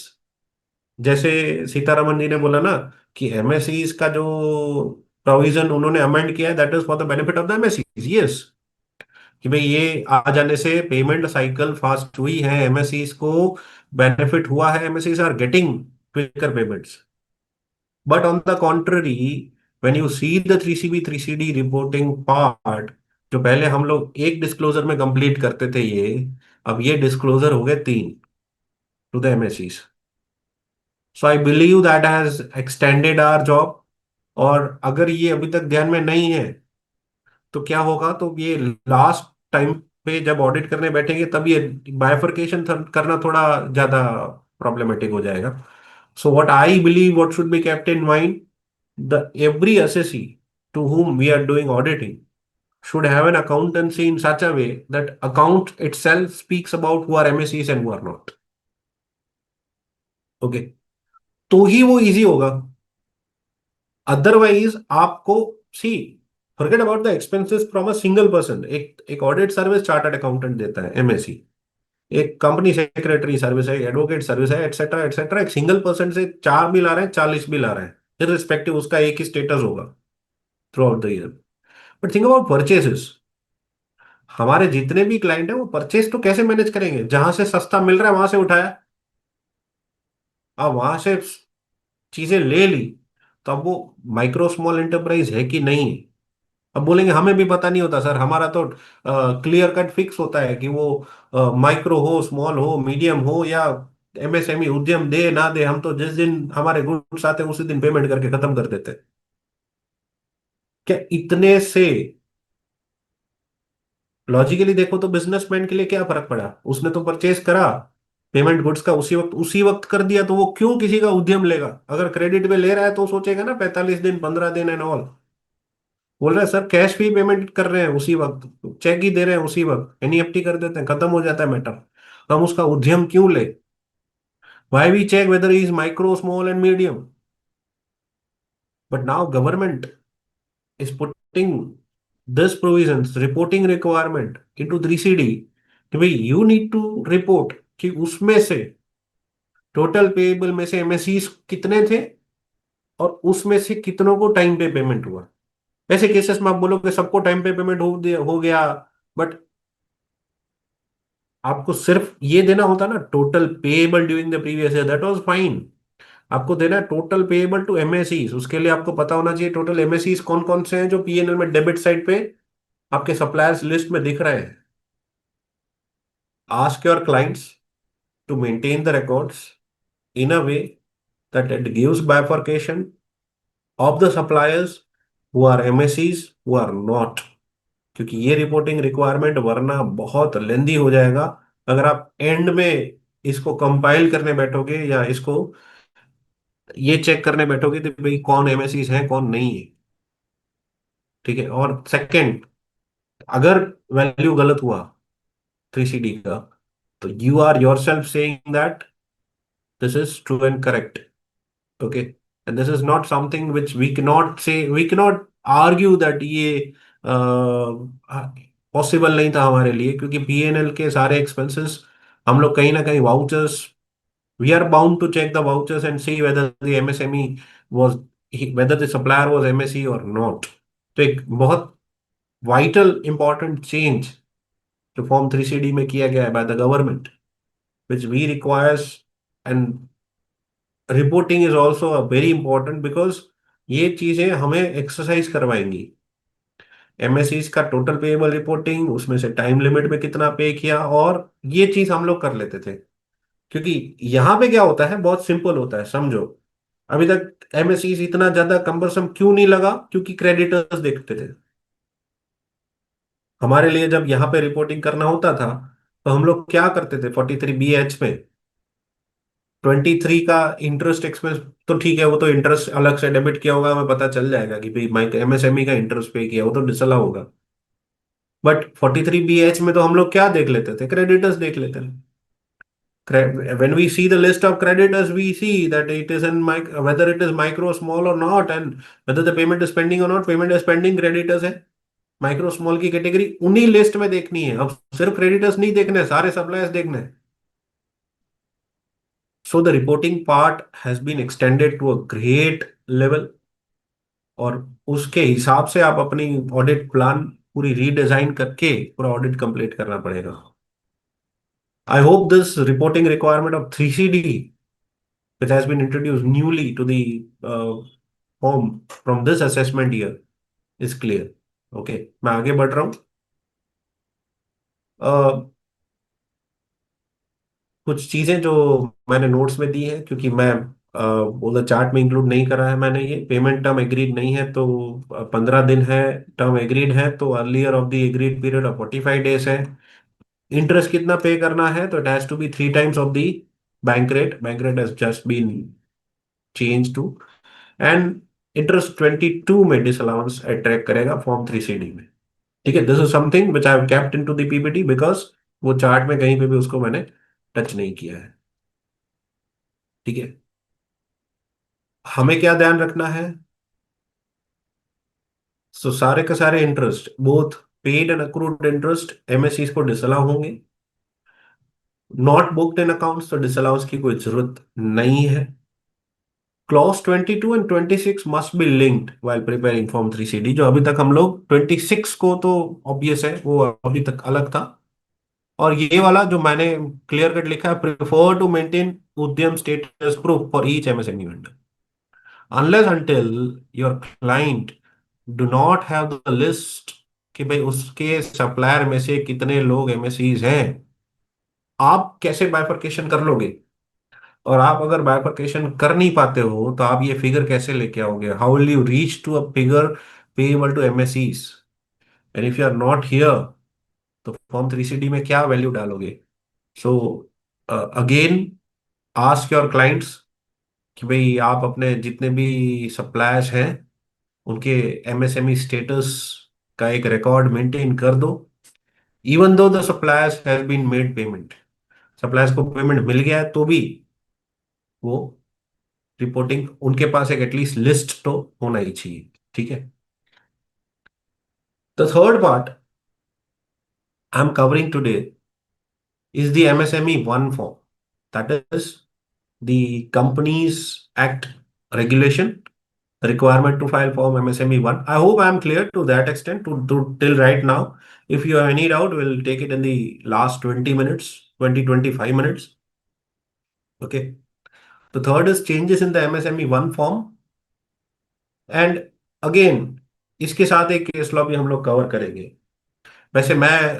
जैसे सीतारमन जी ने बोला ना कि एमएससीज का जो प्रोविजन उन्होंने अमेंड किया है that is for the benefit of the MSEs. Yes, कि भाई ये आ जाने से पेमेंट साइकिल फास्ट हुई है, एमएससीज को बेनिफिट हुआ है, MSEs are getting quicker payments. But on the contrary when you see the 3CB 3CD reporting part, जो पहले हम लोग एक डिस्क्लोजर में कंप्लीट करते थे, ये अब ये डिस्क्लोजर हो गए 3 to the MSEs. So I believe that has extended our job. और अगर ये अभी तक ध्यान में नहीं है तो क्या होगा, तो ये लास्ट टाइम पे जब ऑडिट करने बैठेंगे तब ये बाइफर्केशन करना थोड़ा ज्यादा प्रॉब्लमेटिक हो जाएगा। So what I believe what should be kept in mind, the every assessee to whom we are doing auditing should have an accountancy in such a way that account itself speaks about who are MSCs and who are not. Okay. तो ही वो easy होगा। Otherwise आपको, see, forget about the expenses from a single person. एक audit service chartered accountant देता है, MSE. एक company secretary service है, advocate service है, एटसेट्रा एटसेट्रा। एक सिंगल पर्सन से 4 बिल आ रहे हैं, 40 बिल आ रहे हैं, इररिस्पेक्टिव उसका एक ही स्टेटस होगा through out the year. But think about purchases. हमारे जितने भी क्लाइंट है वो परचेस तो कैसे मैनेज करेंगे? जहां से सस्ता मिल रहा है वहां से उठाया, अब वहां से चीजें ले ली, तो अब वो माइक्रो स्मॉल एंटरप्राइज है कि नहीं? अब बोलेंगे हमें भी पता नहीं होता सर, हमारा तो क्लियर कट फिक्स होता है कि वो माइक्रो हो, स्मॉल हो, मीडियम हो, या एमएसएमई उद्यम दे ना दे, हम तो जिस दिन हमारे गुड्स आते हैं उसी दिन पेमेंट करके खत्म कर देते हैं। क्या इतने से लॉजिकली देखो तो बिजनेसमैन के लिए क्या फर्क पड़ा? उसने तो परचेस करा, पेमेंट गुड्स का उसी वक्त कर दिया, तो वो क्यों किसी का उद्यम लेगा? अगर क्रेडिट पे ले रहा है तो सोचेगा ना 45 दिन, 15 दिन एंड ऑल। बोल रहा है सर कैश भी पेमेंट कर रहे हैं उसी वक्त, चेक ही दे रहे हैं उसी वक्त, एनईएफटी कर देते हैं, खत्म हो जाता है मैटर। हम उसका उद्यम क्यों ले? Why we check whether is micro, small and medium? But now government is putting this provisions reporting requirement into 3CD कि भाई यू नीड टू रिपोर्ट कि उसमें से टोटल पेएबल में से एमएससीज कितने थे और उसमें से कितनों को टाइम पे पेमेंट हुआ। ऐसे केसेस में आप बोलोगे सबको टाइम पे पेमेंट हो गया, बट आपको सिर्फ ये देना होता ना, total payable during the previous year, that was fine. आपको देना है टोटल पेएबल टू एमएससीज। उसके लिए आपको पता होना चाहिए टोटल एमएससीज कौन कौन से हैं जो पीएनएल में डेबिट साइड पे आपके सप्लायर्स लिस्ट में दिख रहे हैं। Ask your clients to maintain the records in a way that it gives bifurcation of the suppliers who are MSCs, who are not। क्योंकि ये रिपोर्टिंग रिक्वायरमेंट वरना बहुत लेंदी हो जाएगा अगर आप एंड में इसको कंपाइल करने बैठोगे या इसको ये चेक करने बैठोगे कि भाई कौन एमएससीज हैं कौन नहीं है। ठीक है। और सेकंड, अगर वैल्यू गलत हुआ 3CD का, तो you are yourself saying that this is true and correct. okay, and this is not something which we cannot say, we cannot argue that ये पॉसिबल नहीं था हमारे लिए, क्योंकि पीएनएल के सारे एक्सपेंसेस हम लोग कहीं ना कहीं vouchers, we are bound to check the vouchers and see whether the MSME was, whether the supplier was MSE और नॉट। तो एक बहुत वाइटल इंपॉर्टेंट चेंज जो फॉर्म 3CD में किया गया है by the government, which we requires, and reporting is also very important because ये चीजें हमें एक्सरसाइज करवाएंगी। एमएससीज का टोटल पेएबल रिपोर्टिंग, उसमें से टाइम लिमिट में कितना पे किया, और ये चीज हम लोग कर लेते थे। क्योंकि यहाँ पे क्या होता है, बहुत सिंपल होता है, समझो। अभी तक एमएससीज इतना ज्यादा कंबरसम क्यों नहीं लगा? क्योंकि क्रेडिटर्स देखते थे। हमारे लिए जब यहाँ पे रिपोर्टिंग करना होता था तो हम लोग क्या करते थे 43BH में, 23 का इंटरेस्ट एक्सपेंस, तो ठीक है वो तो इंटरेस्ट अलग से डेबिट किया होगा, हमें पता चल जाएगा कि भाई माइक एमएसएमई का इंटरेस्ट पे किया, वो तो डिसला होगा। बट 43BH में तो हम लोग क्या देख लेते थे? क्रेडिटर्स देख लेते थे। When we see the list of creditors, we see that it is in whether it is micro, small or not, and whether the payment is pending or not, payment is pending creditors है। Micro small की category उन्हीं list में देखनी है, अब सिर्फ creditors नहीं देखने हैं, सारे सप्लायर्स देखने हैं। So the reporting part has been extended to a great level, और उसके हिसाब से आप अपनी ऑडिट प्लान पूरी रीडिजाइन करके पूरा ऑडिट कंप्लीट करना पड़ेगा। I hope this reporting requirement of 3CD which has been introduced newly to the form from this assessment year is clear। Okay, मैं आगे बढ़ रहा हूँ। कुछ चीजें जो मैंने नोट्स में दी है, क्योंकि मैं वो चार्ट में इंक्लूड नहीं करा है मैंने, ये पेमेंट टर्म एग्रीड नहीं है तो 15 दिन है, टर्म एग्रीड है तो earlier of the agreed period of 45 days है। इंटरेस्ट कितना पे करना है? तो it has to be 3 times of the bank rate. Bank rate has just been change to, and interest 22 में डिसअलाउंस अट्रैक्ट करेगा form 3CD में। ठीक है, this is something which I have kept into the PPT because वो chart में कहीं पे भी उसको मैंने टच नहीं किया है। ठीक है। हमें क्या ध्यान रखना है? सो सारे के सारे interest, both paid and accrued interest, MSc को डिसअलाउ होंगे। नॉट बुक्ड इन अकाउंट्स, तो डिसअलाउंस की कोई जरूरत नहीं है। Clause 22 and 26 must be linked while preparing form 3CD। जो अभी तक हम लोग 26 को तो ऑब्वियस है, वो अभी तक अलग था। और ये वाला जो मैंने क्लियर कट लिखा है, प्रिफर टू मेंटेन उद्यम status proof for each MSME vendor unless until your client do not have the list कि भाई उसके सप्लायर में से कितने लोग एमएससीज हैं। आप कैसे बाइफरकेशन कर लोगे? और आप अगर बाइफरकेशन कर नहीं पाते हो तो आप ये फिगर कैसे लेके आओगे? How will you reach to a figure payable to MSEs? And if you are not here, तो फॉर्म 3CD में क्या वैल्यू डालोगे? So again, ask your clients कि भाई आप अपने जितने भी सप्लायर्स हैं उनके एमएसएमई स्टेटस का एक रिकॉर्ड मेंटेन कर दो। Even though the suppliers has been made payment, suppliers को पेमेंट मिल गया है तो भी वो रिपोर्टिंग, उनके पास एक एटलीस्ट लिस्ट तो होना ही चाहिए। ठीक है। The third part I am covering today is the MSME 1 form. That is the Companies Act regulation, the requirement to file form MSME 1. I hope I am clear to that extent to till right now. If you have any doubt, we'll take it in the last 20 minutes, 25 minutes. Okay. The third is changes in the MSME 1 form. And again, इसके साथ एक case law भी हम लोग cover करेंगे। वैसे मैं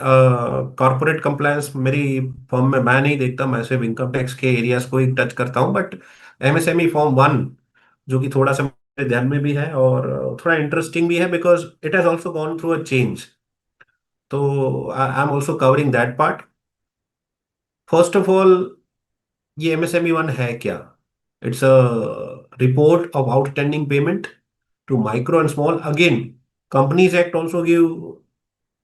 corporate compliance मेरी फॉर्म में मैं नहीं देखता, मैं सिर्फ इनकम टैक्स के एरियाज को ही टच करता हूँ। बट एमएसएमई फॉर्म 1 जो कि थोड़ा सा मेरे ध्यान में भी है और थोड़ा इंटरेस्टिंग भी है because it has also gone through a change, तो I am also covering that part. First of all, ये एमएसएमई 1 है क्या? It's a report of outstanding payment to micro and small. Again, companies act also give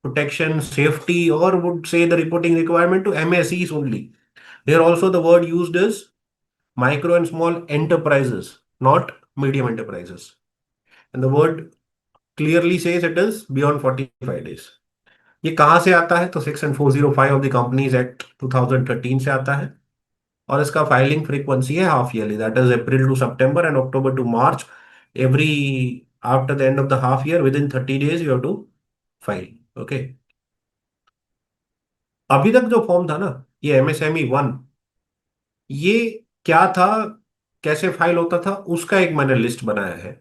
protection, safety, or would say the reporting requirement to MSEs only. Here also the word used is micro and small enterprises, not medium enterprises. And the word clearly says it is beyond 45 days. ये कहाँ से आता है? तो section 405 of the companies act 2013 से आता है। और इसका फाइलिंग फ्रीक्वेंसी है half yearly, that is April to September and October to March. Every after the end of the half year within 30 days you have to file. Okay. अभी तक जो form था ना, ये एमएसएमई 1, ये क्या था, कैसे फाइल होता था, उसका एक मैंने लिस्ट बनाया है।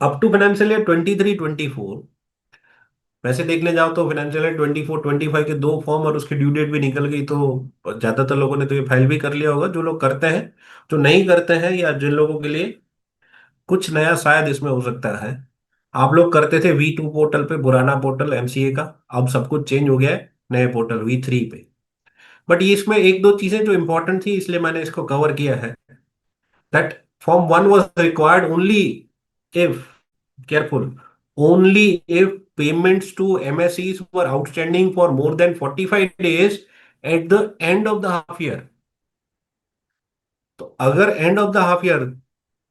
अप टू फाइनेंशियल ईयर 23-24, वैसे देखने जाओ तो फाइनेंशियल ईयर 24-25 के दो फॉर्म और उसकी ड्यू डेट भी निकल गई, तो ज्यादातर लोगों ने तो ये फाइल भी कर लिया होगा जो लोग करते हैं। जो नहीं करते हैं या जिन लोगों के लिए कुछ नया शायद इसमें हो सकता है, आप लोग करते थे V2 पोर्टल पे, पुराना पोर्टल एमसीए का। अब सब कुछ चेंज हो गया है, नए पोर्टल V3 पे। बट ये इसमें एक दो चीजें जो इंपॉर्टेंट थी, इसलिए मैंने इसको कवर किया है। That form 1 was required only if, careful, only if payments to MSEs were outstanding for more than 45 days at the end of the half year. तो अगर and of the half year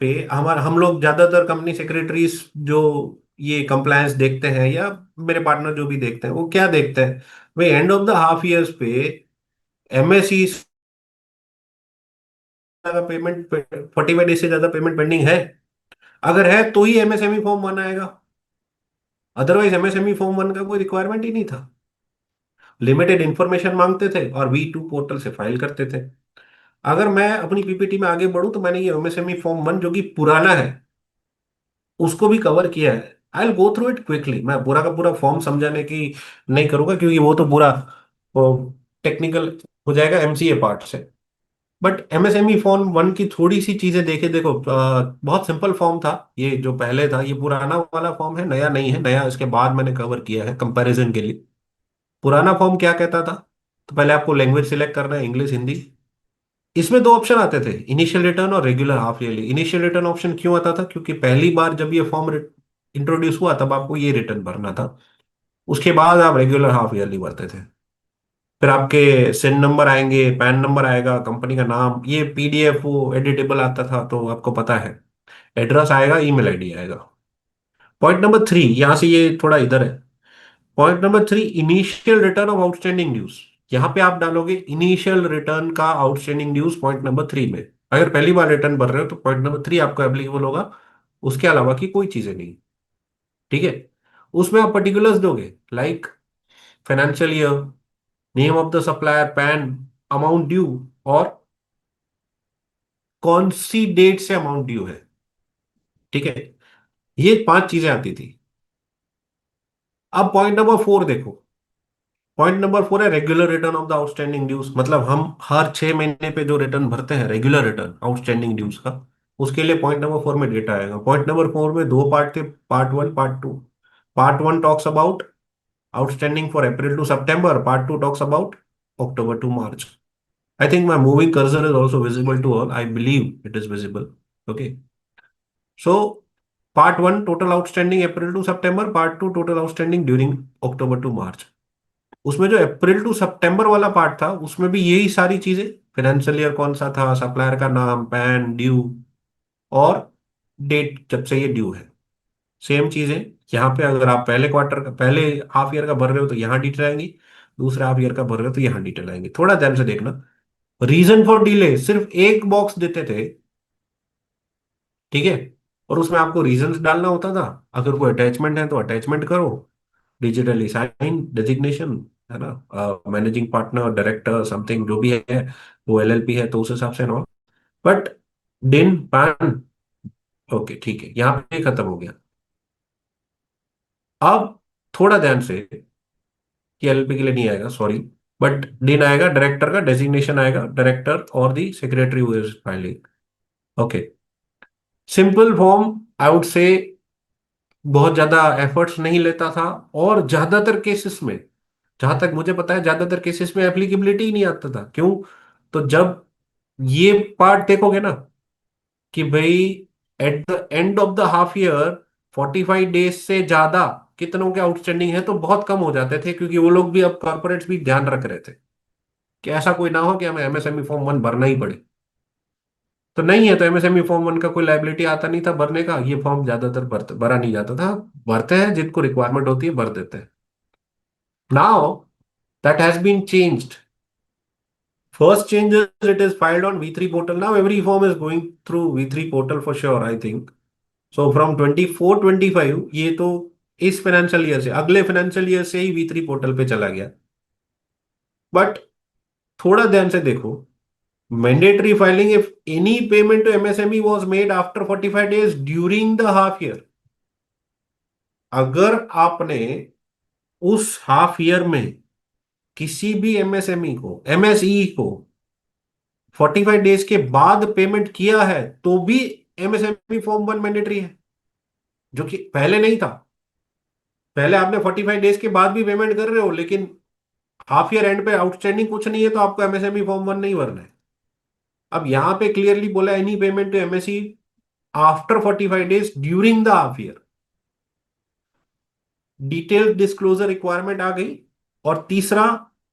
पे हमारा, हम लोग ज्यादातर company secretaries जो ये compliance देखते हैं या मेरे पार्टनर जो भी देखते हैं, वो क्या देखते हैं? भाई and of the half years पे एमएसई का पेमेंट 45 डेज से ज्यादा पेमेंट पेंडिंग है, अगर है तो ही एमएसएमई फॉर्म 1 आएगा। अदरवाइज एमएसएमई फॉर्म 1 का कोई रिक्वायरमेंट ही नहीं था। लिमिटेड इंफॉर्मेशन मांगते थे और V2 पोर्टल से फाइल करते थे। अगर मैं अपनी पीपीटी में आगे बढ़ूं तो मैंने ये एमएसएमई फॉर्म 1 जो कि पुराना है उसको भी कवर किया है। I will go through it quickly. मैं पूरा का पूरा फॉर्म समझाने की नहीं करूंगा क्योंकि वो तो पूरा टेक्निकल हो जाएगा एमसीए पार्ट से। बट एमएसएमई फॉर्म 1 की थोड़ी सी चीजें देखे, देखो बहुत सिंपल फॉर्म था ये जो पहले था। ये पुराना वाला फॉर्म है, नया नहीं है। नया इसके बाद मैंने कवर किया है कंपैरिजन के लिए। पुराना फॉर्म क्या कहता था? तो पहले आपको लैंग्वेज सिलेक्ट करना है, इंग्लिश हिंदी। इसमें दो ऑप्शन आते थे, इनिशियल रिटर्न और regular half yearly. Initial return option क्यों आता था? क्योंकि पहली बार जब ये फॉर्म इंट्रोड्यूस हुआ तब आपको ये रिटर्न भरना था, उसके बाद आप रेगुलर हाफ ईयरली भरते थे। फिर आपके सिन नंबर आएंगे, पैन नंबर आएगा, कंपनी का नाम, ये पीडीएफ वो एडिटेबल आता था तो आपको पता है, एड्रेस आएगा, ईमेल आईडी आएगा। पॉइंट नंबर 3, यहां से ये थोड़ा इधर है। Point number 3, initial return of outstanding dues. यहां पे आप डालोगे इनिशियल रिटर्न का आउटस्टैंडिंग ड्यूज पॉइंट नंबर 3 में। अगर पहली बार रिटर्न भर रहे हो तो पॉइंट नंबर 3 आपको एप्लीकेबल होगा, उसके अलावा की कोई चीजें नहीं। ठीक है। उसमें आप पर्टिकुलर्स दोगे, like financial year, name of the supplier, pan, amount due, और कौन सी डेट से अमाउंट ड्यू है। ठीक है। ये 5 चीजें आती थी। अब पॉइंट नंबर 4 देखो। पॉइंट नंबर 4 है regular return of the outstanding dues, मतलब हम हर 6 महीने पे जो रिटर्न भरते हैं, रेगुलर रिटर्न आउटस्टैंडिंग ड्यूज का, उसके लिए पॉइंट नंबर 4 में डेटा आएगा। पॉइंट नंबर 4 में 2 पार्ट थे, part 1, part 2। Part 1 talks about outstanding for April to September, part 2 talks about October to March. I think my moving cursor is also visible to all. I believe it is visible. Okay. So, part 1 total outstanding April to September, part 2 total outstanding during October to March. उसमें जो अप्रैल to सितंबर वाला part था उसमें भी यही सारी चीजें, financial year कौन सा था, सप्लायर का नाम, पैन, ड्यू, और डेट जब से ये ड्यू है। सेम चीजें यहाँ पे, अगर आप पहले क्वार्टर का, पहले हाफ ईयर का भर रहे हो तो यहाँ डिटेल आएंगी, दूसरे हाफ ईयर का भर रहे हो तो यहाँ डिटेल आएंगी। थोड़ा ध्यान से देखना। रीजन फॉर डिले सिर्फ एक बॉक्स देते थे। ठीक है। और उसमें आपको रीजंस डालना होता था। अगर कोई अटैचमेंट है तो अटैचमेंट करो, डिजिटली साइन, डेजिग्नेशन, है ना, मैनेजिंग पार्टनर, डायरेक्टर, समथिंग जो भी है, वो एलएलपी है तो उस हिसाब से नो। बट डिन पैन, ओके ठीक है, यहाँ पे खत्म हो गया। अब थोड़ा ध्यान से, कि एलएलपी के लिए नहीं आएगा, सॉरी, बट डिन आएगा, डायरेक्टर का डेजिग्नेशन आएगा, डायरेक्टर और the secretary who is filing. Okay. Simple form, I would say बहुत ज्यादा एफर्ट्स नहीं लेता था, और ज्यादातर केसेस में, जहां तक मुझे पता है, ज्यादातर केसेस में एप्लीकेबिलिटी ही नहीं आता था। क्यों? तो जब ये पार्ट देखोगे ना, कि भाई at the end of the half year 45 days से ज्यादा कितनों के आउटस्टैंडिंग है तो बहुत कम हो जाते थे, क्योंकि वो लोग भी, अब कॉर्पोरेट्स भी ध्यान रख रहे थे कि ऐसा कोई ना हो कि हमें एमएसएमई फॉर्म 1 भरना ही पड़े। तो नहीं है तो एमएसएमई फॉर्म 1 का कोई लाइबिलिटी आता नहीं था भरने का, ये फॉर्म ज्यादातर भरा नहीं जाता था। भरते हैं, जिनको रिक्वायरमेंट होती है भर देते हैं। Now that has been changed. First change is it is filed on V3 portal. Now every form is going through V3 portal for sure, I think. So from 24-25, ये तो इस फाइनेंशियल ईयर से, अगले फाइनेंशियल ईयर से ही V3 portal पे चला गया। But थोड़ा ध्यान से देखो, mandatory filing if any payment to MSME was made after 45 days during the half year. अगर आपने उस हाफ ईयर में किसी भी एमएसएमई को, एमएसई को 45 डेज के बाद पेमेंट किया है तो भी एमएसएमई फॉर्म 1 मैंडेटरी है, जो कि पहले नहीं था। पहले आपने 45 डेज के बाद भी पेमेंट कर रहे हो, लेकिन हाफ ईयर एंड पे आउटस्टैंडिंग कुछ नहीं है तो आपको एमएसएमई फॉर्म 1 नहीं भरना है। अब यहां पे क्लियरली बोला, any payment to MSE after 45 days during the half year. Detail disclosure requirement आ गई। और तीसरा,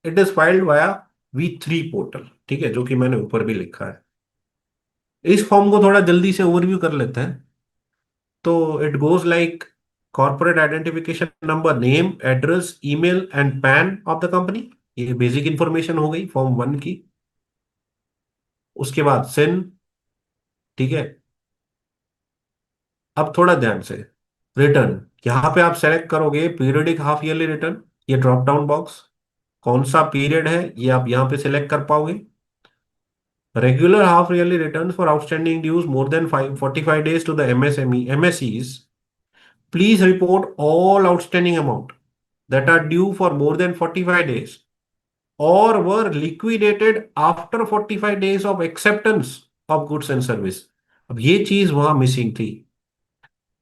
it is filed via V3 portal. ठीक है, जो कि मैंने ऊपर भी लिखा है। इस फॉर्म को थोड़ा जल्दी से ओवरव्यू कर लेते हैं। तो it goes like corporate identification number, name, address, email and pan of the company. ये बेसिक इंफॉर्मेशन हो गई फॉर्म 1 की। उसके बाद सिन। ठीक है। अब थोड़ा ध्यान से, रिटर्न, यहां पे आप सेलेक्ट करोगे पीरियडिक हाफ ईयरली रिटर्न, ये ड्रॉप डाउन बॉक्स, कौन सा पीरियड है ये आप यहां पे सिलेक्ट कर पाओगे। Regular half yearly return for outstanding dues more than 45 days to the MSME MSEs, please report all outstanding amount that are due for more than 45 days or were liquidated after 45 days of acceptance of goods and service। अब ये चीज वहां missing थी,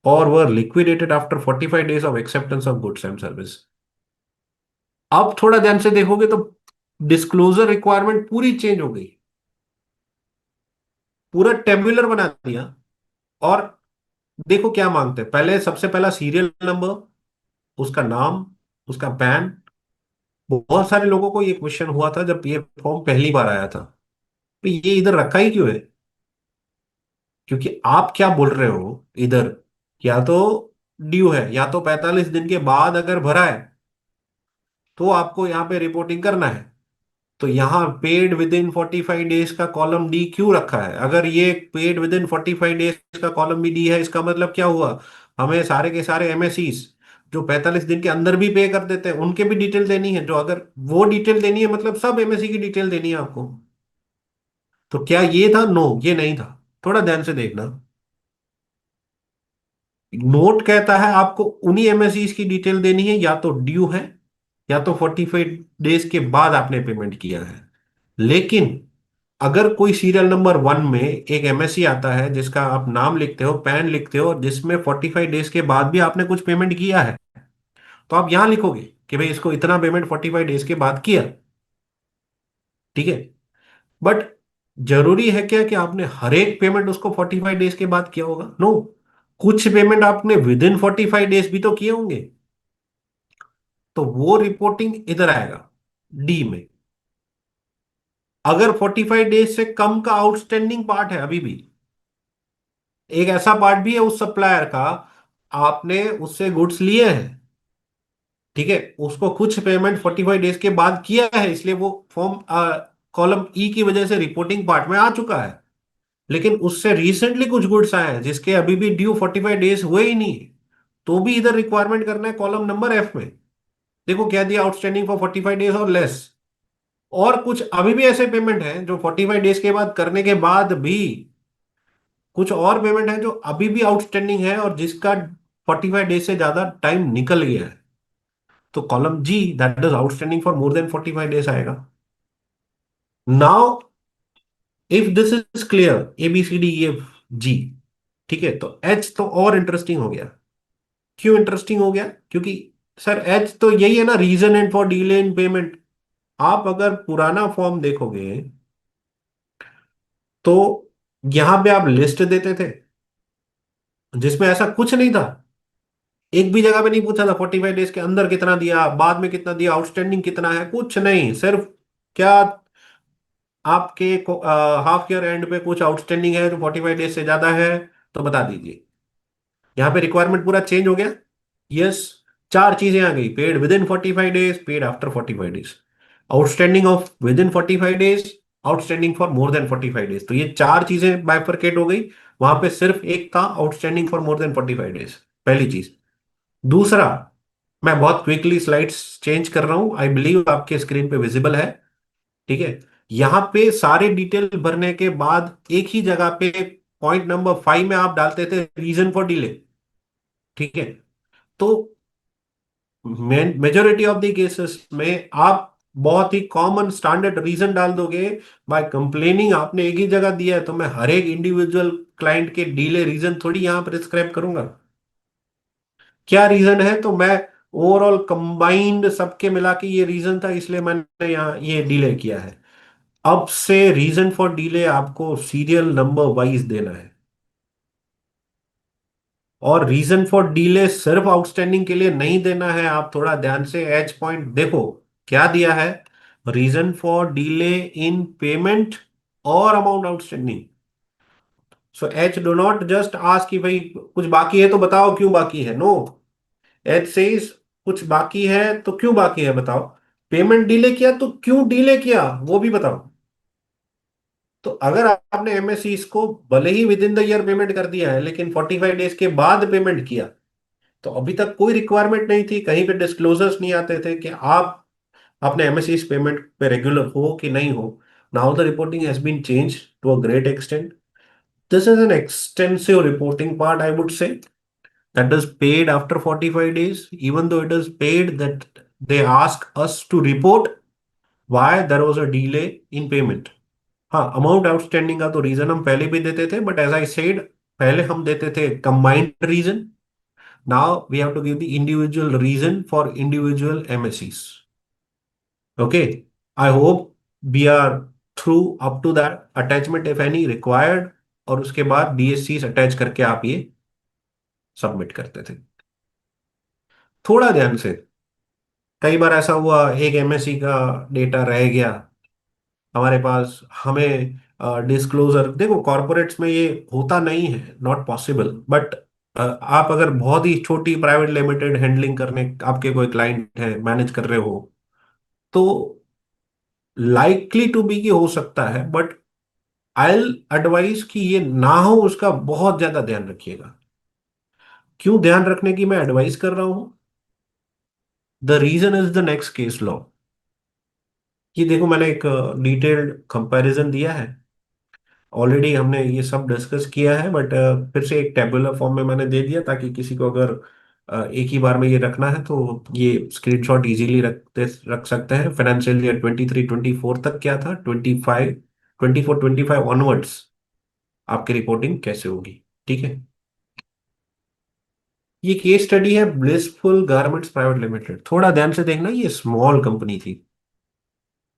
और were liquidated after 45 days of acceptance of goods and service। अब थोड़ा ध्यान से देखोगे तो डिस्क्लोजर रिक्वायरमेंट पूरी चेंज हो गई, पूरा टेबुलर बना दिया। और देखो क्या मांगते हैं, पहले सबसे पहला सीरियल नंबर, उसका नाम, उसका पैन, बहुत सारे लोगों को ये क्वेश्चन हुआ था जब ये फॉर्म पहली बार आया था, तो ये इधर रखा ही क्यों है? क्योंकि आप क्या बोल रहे हो इधर, या तो ड्यू है, या तो 45 दिन के बाद अगर भरा है तो आपको यहाँ पे रिपोर्टिंग करना है। तो यहाँ पेड विद इन 45 डेज का कॉलम डी क्यों रखा है? अगर ये पेड विद इन 45 डेज का कॉलम भी डी है, इसका मतलब क्या हुआ? हमें सारे के सारे एमएससीज जो 45 दिन के अंदर भी पे कर देते हैं उनके भी डिटेल देनी है। जो अगर वो डिटेल देनी है मतलब सब एमएससी की डिटेल देनी है आपको। तो क्या ये था? नो, ये नहीं था। थोड़ा ध्यान से देखना। नोट कहता है आपको उन्हीं एमएससीज की डिटेल देनी है, या तो ड्यू है या तो 45 डेज के बाद आपने पेमेंट किया है। लेकिन अगर कोई सीरियल नंबर 1 में एक एमएससी आता है जिसका आप नाम लिखते हो, पैन लिखते हो, और जिसमें 45 डेज के बाद भी आपने कुछ पेमेंट किया है, तो आप यहां लिखोगे कि भाई इसको इतना पेमेंट 45 डेज के बाद किया। ठीक है। बट जरूरी है क्या कि आपने हर एक पेमेंट उसको 45 डेज के बाद किया होगा? नो। कुछ पेमेंट आपने विद इन 45 डेज भी तो किए होंगे। तो वो रिपोर्टिंग इधर आएगा डी में। अगर 45 डेज से कम का आउटस्टैंडिंग पार्ट है अभी भी, एक ऐसा पार्ट भी है उस सप्लायर का, आपने उससे गुड्स लिए हैं, ठीक है, उसको कुछ पेमेंट 45 डेज के बाद किया है, इसलिए वो फॉर्म कॉलम ई की वजह से रिपोर्टिंग पार्ट में आ चुका है। लेकिन उससे रिसेंटली कुछ गुड्स आए हैं जिसके अभी भी ड्यू 45 डेज हुए ही नहीं, तो भी इधर रिक्वायरमेंट करना है कॉलम नंबर एफ में। देखो क्या दिया, आउटस्टैंडिंग फॉर 45 डेज और लेस। और कुछ अभी भी ऐसे पेमेंट हैं जो 45 डेज के बाद करने के बाद भी, कुछ और पेमेंट है जो अभी भी आउटस्टैंडिंग है और जिसका 45 डेज से ज्यादा टाइम निकल गया है। तो column G, that is outstanding for more than 45 days आएगा। Now if this is clear, A B C D E F G, ठीक है, तो एच तो और इंटरेस्टिंग हो गया। क्यों इंटरेस्टिंग हो गया? क्योंकि सर एच तो यही है ना, reason and for delay in payment. आप अगर पुराना फॉर्म देखोगे तो यहां पे आप लिस्ट देते थे जिसमें ऐसा कुछ नहीं था। एक भी जगह पे नहीं पूछा था 45 डेज के अंदर कितना दिया, बाद में कितना दिया, आउटस्टैंडिंग कितना है, कुछ नहीं। सिर्फ क्या आपके हाफ ईयर एंड पे कुछ आउटस्टैंडिंग है जो 45 डेज से ज्यादा है, तो बता दीजिए। यहाँ पे रिक्वायरमेंट पूरा चेंज हो गया। यस, चार चीजें आ गई, paid with in 45 days, paid after 45 days, outstanding of with in 45 days, outstanding for more than 45 days. तो ये चार चीजें बाइफरकेट हो गई। वहां पे सिर्फ एक था, outstanding for more than 45 days. पहली चीज। दूसरा, मैं बहुत क्विकली स्लाइड्स चेंज कर रहा हूं, आई बिलीव आपके स्क्रीन पे विजिबल है। ठीक है। यहां पे सारे डिटेल भरने के बाद एक ही जगह पे पॉइंट नंबर 5 में आप डालते थे रीजन फॉर डिले। ठीक है। तो मेजोरिटी ऑफ द केसेस में आप बहुत ही कॉमन स्टैंडर्ड रीजन डाल दोगे। बाय कंप्लेनिंग आपने एक ही जगह दिया है, तो मैं हर एक इंडिविजुअल क्लाइंट के डीले रीजन थोड़ी यहां प्रिस्क्राइब करूंगा। क्या रीजन है, तो मैं ओवरऑल कंबाइंड सबके मिला के ये रीजन था, इसलिए मैंने यहाँ ये डिले किया है। अब से रीजन फॉर डिले आपको सीरियल नंबर वाइज देना है। और रीजन फॉर डिले सिर्फ आउटस्टैंडिंग के लिए नहीं देना है। आप थोड़ा ध्यान से एच पॉइंट देखो क्या दिया है। Reason for delay in payment और amount outstanding. So H do not just ask कि भाई कुछ बाकी है तो बताओ क्यों बाकी है। नो, एच सेज कुछ बाकी है तो क्यों बाकी है बताओ। पेमेंट डिले किया तो क्यों डिले किया वो भी बताओ। तो अगर आपने एमएससी को भले ही within the year payment कर दिया है लेकिन 45 डेज के बाद पेमेंट किया, तो अभी तक कोई रिक्वायरमेंट नहीं थी, कहीं पे डिस्क्लोजर्स नहीं आते थे कि आप अपने एमएससी पेमेंट पे रेगुलर हो कि नहीं हो। Now the reporting has been change to a great extent. This is an extensive reporting part, I would say, that is paid after 45 days. Even though it is paid, that they ask us to report why there was a delay in payment. हाँ, amount outstanding का तो reason हम पहले भी देते थे, but as I said पहले हम देते थे combined reason. Now we have to give the individual reason for individual MSCs. Okay, I hope we are through up to that attachment if any required. और उसके बाद डीएससी अटैच करके आप ये सबमिट करते थे। थोड़ा ध्यान से कई बार ऐसा हुआ, एक एमएससी का डेटा रह गया हमारे पास, हमें डिस्क्लोजर, देखो कॉर्पोरेट्स में ये होता नहीं है, नॉट पॉसिबल, बट आप अगर बहुत ही छोटी प्राइवेट लिमिटेड हैंडलिंग करने, आपके कोई क्लाइंट है, मैनेज कर रहे हो, तो लाइकली टू बी कि हो सकता है, बट आई एडवाइस कि ये ना हो, उसका बहुत ज्यादा ध्यान रखिएगा। क्यों ध्यान रखने की मैं एडवाइस कर रहा हूं? The reason is the next case law. कि देखो मैंने एक डिटेल्ड कंपैरिजन दिया है, ऑलरेडी हमने ये सब डिस्कस किया है, बट फिर से एक टेबुलर फॉर्म में मैंने दे दिया, ताकि किसी को अगर एक ही बार में ये रखना है तो ये स्क्रीनशॉट इजीली रख सकते हैं। फाइनेंशियल ईयर 23-24 तक क्या था, 24-25 ऑनवर्ड्स आपकी रिपोर्टिंग कैसे होगी। ठीक है, ये केस स्टडी है ब्लिसफुल गारमेंट्स प्राइवेट लिमिटेड। थोड़ा ध्यान से देखना, ये स्मॉल कंपनी थी,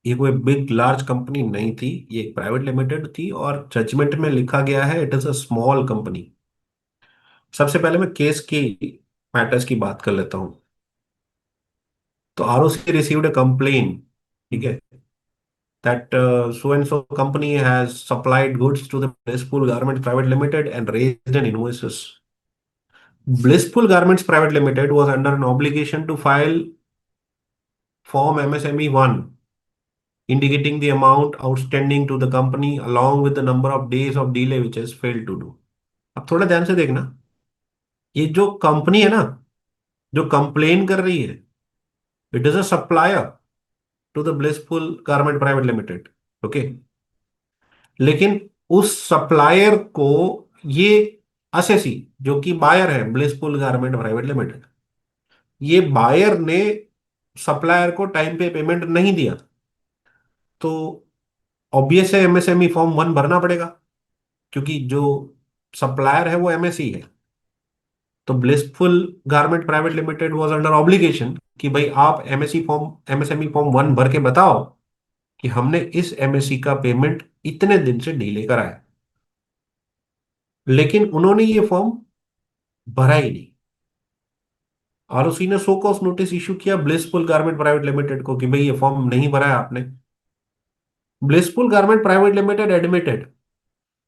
ये कोई बिग लार्ज कंपनी नहीं थी, ये एक प्राइवेट लिमिटेड थी, और जजमेंट में लिखा गया है it is a small company. सबसे पहले मैं केस की मैटर्स की बात कर लेता हूं। तो आरओसी रिसीव्ड अ कंप्लेन, ठीक है, that so and so company has supplied goods to the Blissful Garments Private Limited and raised an invoices. Blissful Garments Private Limited was under an obligation to file Form MSME 1 indicating the amount outstanding to the company along with the number of days of delay which has failed to do. अब थोड़ा ध्यान से देखना, ये जो company है ना, जो कंप्लेन कर रही है, it is a supplier to the blissful garment private limited. Okay, लेकिन उस सप्लायर को ये असेसी, जो कि बायर है ब्लिसफुल गारमेंट प्राइवेट लिमिटेड, ये बायर ने सप्लायर को टाइम पे पेमेंट नहीं दिया, तो ऑब्वियस है एमएसएमई फॉर्म 1 भरना पड़ेगा, क्योंकि जो सप्लायर है वो एमएसई है। तो blissful garment private limited was under obligation कि भाई आप एमएसएमई फॉर्म 1 भर के बताओ कि हमने इस एमएससी का पेमेंट इतने दिन से डिले करा है। लेकिन उन्होंने ये फॉर्म भरा ही नहीं। आरओसी ने सो कॉज नोटिस इशू किया ब्लिसफुल गारमेंट प्राइवेट लिमिटेड को कि भाई ये फॉर्म नहीं भरा है आपने। Blissful garment private limited admitted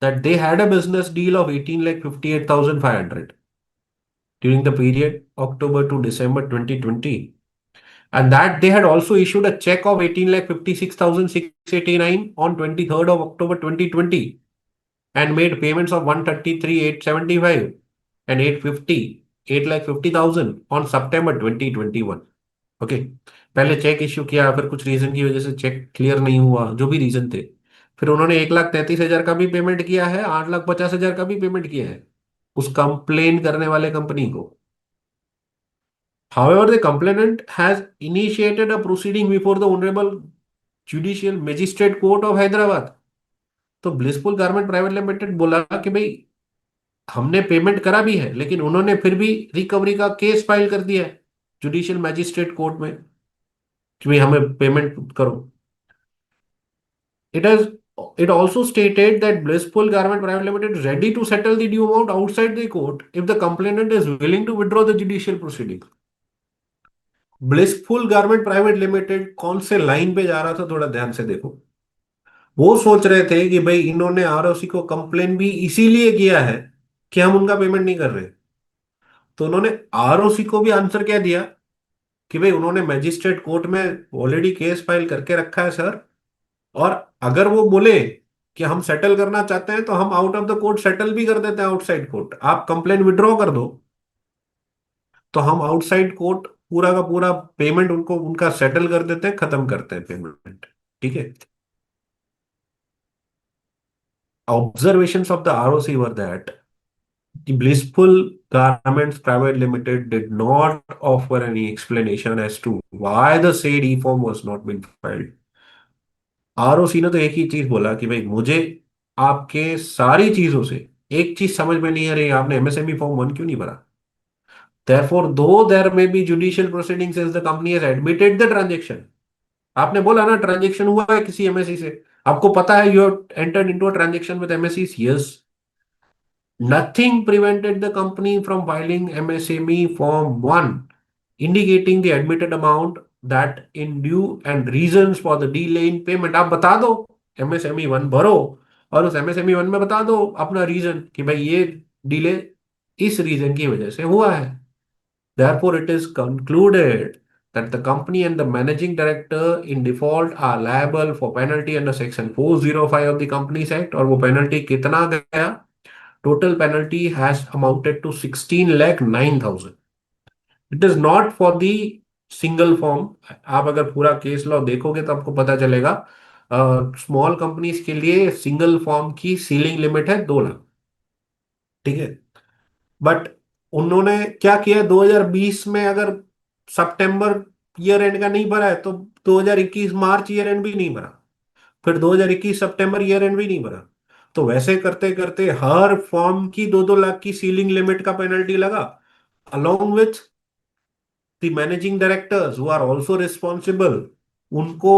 that they had a business deal of 18,58,500 during the period October to December 2020, and that they had also issued a check of 18,56,689 on 23rd of October 2020 and made payments of 133,875 and 850 8,50,000 on September 2021. Okay, पहले check issue किया, फिर कुछ reason की वजह से check clear नहीं हुआ, जो भी रीजन थे, फिर उन्होंने 1,33,000 का भी पेमेंट किया है, 8,50,000 का भी पेमेंट किया है उस कंप्लेन करने वाले कंपनी को। However, the complainant has initiated a proceeding before the Honorable Judicial Magistrate Court of Hyderabad. तो ब्लिसफुल गारमेंट प्राइवेट लिमिटेड बोला कि भाई हमने पेमेंट करा भी है, लेकिन उन्होंने फिर भी रिकवरी का केस फाइल कर दिया है जुडिशियल मैजिस्ट्रेट कोर्ट में कि भाई हमें पेमेंट करो। It has it also stated that Blissful Garment Private Limited is ready to settle the due amount outside the court if the complainant is willing to withdraw the judicial proceeding. Blissful garment private limited कौन से line पे जा रहा था, थोड़ा ध्यान से देखो। वो सोच रहे थे कि भाई इन्होंने आरओसी को कंप्लेन भी इसीलिए किया है कि हम उनका पेमेंट नहीं कर रहे, तो उन्होंने आरओसी को भी आंसर क्या दिया कि भाई उन्होंने मैजिस्ट्रेट कोर्ट में ऑलरेडी केस फाइल करके रखा है सर, और अगर वो बोले कि हम सेटल करना चाहते हैं तो हम out of the court settle भी कर देते हैं आउटसाइड कोर्ट, आप कंप्लेन विड्रॉ कर दो तो हम आउटसाइड कोर्ट पूरा का पूरा पेमेंट उनको उनका सेटल कर देते हैं, खत्म करते हैं पेमेंट। ठीक है, observations of the ROC were that the Blissful Garments Private Limited did not offer any explanation as to why the said e-form was not been filed. ROC ने तो एक ही चीज बोला कि भाई मुझे आपके सारी चीजों से एक चीज समझ में नहीं आ रही, आपने एमएसएमई फॉर्म 1 क्यों नहीं भरा। Therefore, though there may be judicial proceedings since the company has admitted the transaction, आपने बोला ना ट्रांजेक्शन हुआ है किसी एमएससी से, आपको पता है you have entered into a transaction with MSc, yes, nothing prevented the company from filing MSME form 1 indicating the admitted amount that in due and reasons for the delay in payment, आप बता दो MSME 1 भरो और उस MSME 1 में बता दो अपना रीजन कि भाई ये डिले इस रीजन की वजह से हुआ है. Therefore, it is concluded that the company and the managing director in default are liable for penalty under section 405 of the Companies Act. और वो penalty कितना गया? Total penalty has amounted to 16,09,000. It is not for the single form. आप अगर पूरा case law देखोगे तो आपको पता चलेगा स्मॉल कंपनीज के लिए सिंगल फॉर्म की सीलिंग लिमिट है 2 लाख. ठीक है. बट उन्होंने क्या किया 2020 में, अगर सितंबर ईयर एंड का नहीं भरा है तो 2021 मार्च ईयर एंड भी नहीं भरा, फिर 2021 सितंबर ईयर एंड भी नहीं भरा. तो वैसे करते करते हर फॉर्म की 2-2 लाख की सीलिंग लिमिट का पेनल्टी लगा, along with the managing directors who are also responsible, उनको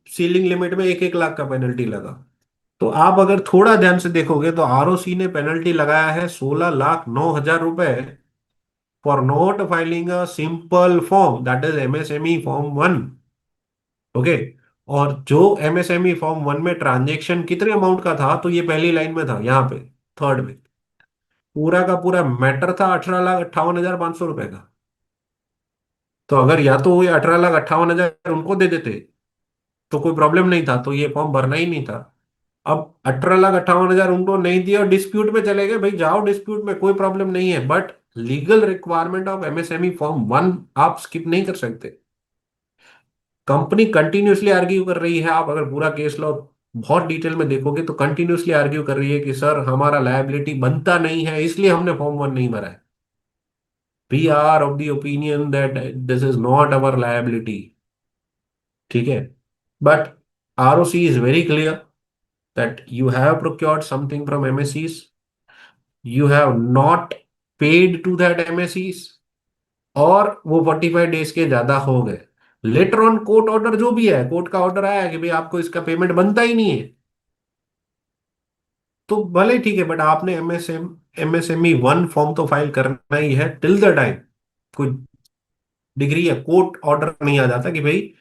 सीलिंग लिमिट में 1-1 लाख का पेनल्टी लगा. तो आप अगर थोड़ा ध्यान से देखोगे तो आरओसी ने पेनल्टी लगाया है 16,09,000 रुपए for not filing a simple form, that is MSME form 1. Okay. और जो MSME फॉर्म 1 में ट्रांजेक्शन कितने अमाउंट का था, तो ये पहली लाइन में था, यहाँ पे थर्ड में पूरा का पूरा मैटर था 18,58,500 रुपए का. तो अगर या तो ये 18,58,000 उनको दे देते तो कोई प्रॉब्लम नहीं था, तो ये फॉर्म भरना ही नहीं था. अब 18,58,000 उनको नहीं दिया और डिस्प्यूट में चले गए. भाई जाओ डिस्प्यूट में, कोई प्रॉब्लम नहीं है, but legal requirement of MSME form 1 आप स्किप नहीं कर सकते. कंपनी कंटिन्यूसली आर्ग्यू कर रही है, आप अगर पूरा केस लॉ बहुत डिटेल में देखोगे तो कंटिन्यूसली आर्ग्यू कर रही है कि सर हमारा लायबिलिटी बनता नहीं है, इसलिए हमने फॉर्म 1 नहीं भरा है. We are of the opinion that this is not our liability. ठीक है. But ROC is very clear that you have procured something from MSEs, you have not paid to that MSEs, और वो 45 days के ज्यादा हो गए. Later on court order जो भी है, कोर्ट का ऑर्डर आया कि भाई आपको इसका पेमेंट बनता ही नहीं है, तो भले ठीक है, बट आपने MSME 1 फॉर्म तो फाइल करना ही है टिल द टाइम कोई डिग्री या कोर्ट ऑर्डर नहीं आ जाता कि भाई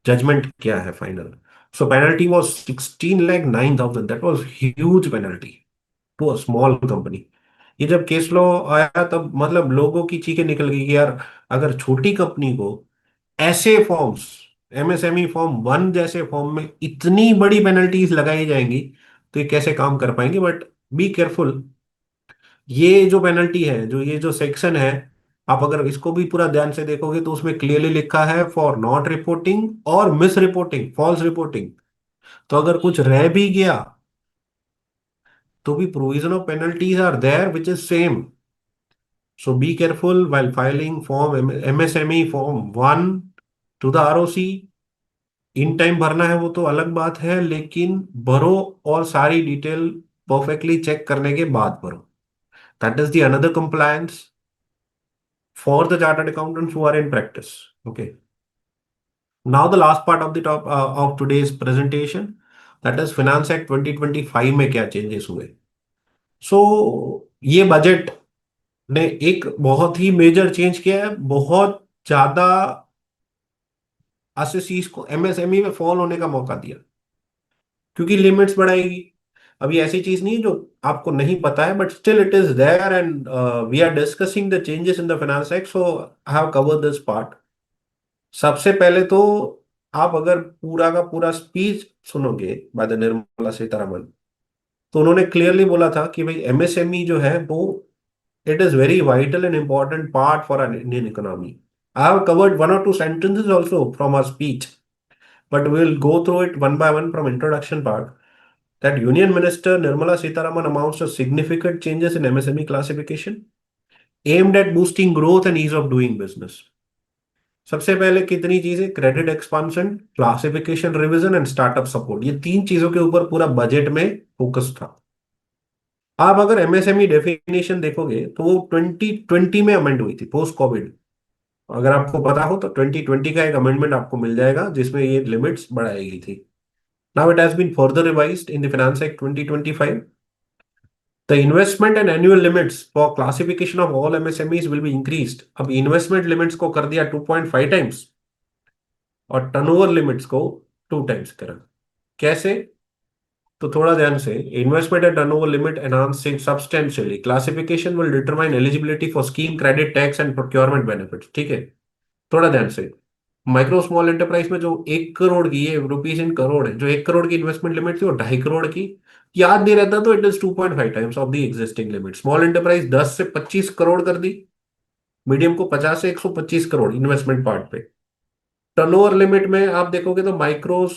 जजमेंट क्या है final. So penalty was 16,09,000. That was huge penalty to a small company. ये जब केस लॉ आया तब मतलब लोगों की चीखें निकल गई कि यार अगर छोटी कंपनी को ऐसे फॉर्म्स, MSME फॉर्म 1 जैसे फॉर्म में इतनी बड़ी पेनल्टीज लगाई जाएंगी तो ये कैसे काम कर पाएंगे. But be careful. ये जो पेनल्टी है, जो ये जो सेक्शन है, आप अगर इसको भी पूरा ध्यान से देखोगे तो उसमें क्लियरली लिखा है फॉर नॉट रिपोर्टिंग और मिस रिपोर्टिंग, फॉल्स रिपोर्टिंग. तो अगर कुछ रह भी गया तो भी provision of penalties are there which is same. So be careful while filing form MSME form 1 to the ROC. In time भरना है वो तो अलग बात है, लेकिन भरो और सारी डिटेल परफेक्टली चेक करने के बाद भरो. That is the another compliance for the chartered accountants who are in practice. Okay. Now the last part of the top of today's presentation, that is Finance Act 2025 में क्या changes हुए. सो ये budget ने एक बहुत ही मेजर चेंज किया है. बहुत ज्यादा एसएससीज को MSME में फॉल होने का मौका दिया, क्योंकि लिमिट्स बढ़ाएगी. अभी ऐसी चीज नहीं है जो आपको नहीं पता है, but still it is there and we are discussing the changes in the finance act, so I have covered this part. सबसे पहले तो आप अगर पूरा का पूरा स्पीच सुनोगे बाय द निर्मला सीतारमन, तो उन्होंने क्लियरली बोला था कि भाई MSME जो है वो it is very vital and important part for an Indian economy. I have covered 1 or 2 sentences also from our speech, but we will go through it one by one from introduction part. That Union Minister Nirmala Sitharaman announced a significant changes in MSME classification aimed at boosting growth and ease of doing business. सबसे पहले कितनी चीजें, credit expansion, classification revision and startup support, ये 3 चीजों के ऊपर पूरा budget में फोकस था. आप अगर MSME डेफिनेशन देखोगे तो वो 2020 में अमेंड हुई थी पोस्ट कोविड. अगर आपको पता हो तो 2020 का एक अमेंडमेंट आपको मिल जाएगा जिसमें ये लिमिट्स बढ़ाई गई थी. Now it has been further revised in the finance act 2025. The investment and annual limits for classification of all MSMEs will be increased. अब इन्वेस्टमेंट लिमिट्स को कर दिया 2.5 टाइम्स और टर्नओवर लिमिट्स को 2 टाइम्स करा। कैसे? तो थोड़ा ध्यान से, investment and turnover limit enhancing substantially classification will determine eligibility for scheme credit tax and procurement benefits. ठीक है, थोड़ा ध्यान से। माइक्रो स्मॉल एंटरप्राइज में जो 1 करोड़ की, ये रुपीज इन करोड़ है, जो 1 करोड़ की इन्वेस्टमेंट लिमिट थी वो 2.5 करोड़ की, याद नहीं रहता तो it is 2.5 times of the existing limit. Small enterprise 10 से 25 करोड़ कर दी, मीडियम को 50 से 125 करोड़ इन्वेस्टमेंट पार्ट पे। टर्नओवर लिमिट में आप देखोगे तो माइक्रो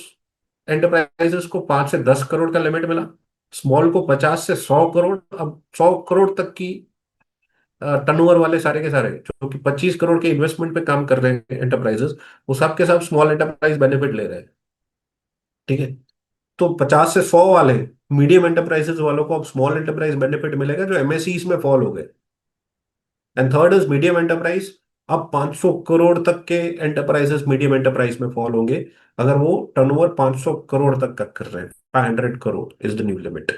एंटरप्राइजेस को 5 से 10 करोड़ का लिमिट मिला, स्मॉल को 50 से 100 करोड़। अब 100 करोड़ तक की टर्नओवर वाले सारे के सारे जो कि 25 करोड़ के इन्वेस्टमेंट पे काम कर रहे हैं एंटरप्राइजेस, वो सब के सब स्मॉल एंटरप्राइज बेनिफिट ले रहे हैं। ठीक है, तो 50 से 100 वाले मीडियम एंटरप्राइजेस वालों को अब स्मॉल एंटरप्राइज बेनिफिट मिलेगा जो एमएसईज में फॉल हो गए। And third is medium enterprise. अब 500 करोड़ तक के एंटरप्राइजेस मीडियम एंटरप्राइज में फॉल होंगे अगर वो टर्नओवर 500 करोड़ तक का कर रहे हैं। 500 crore is the new limit.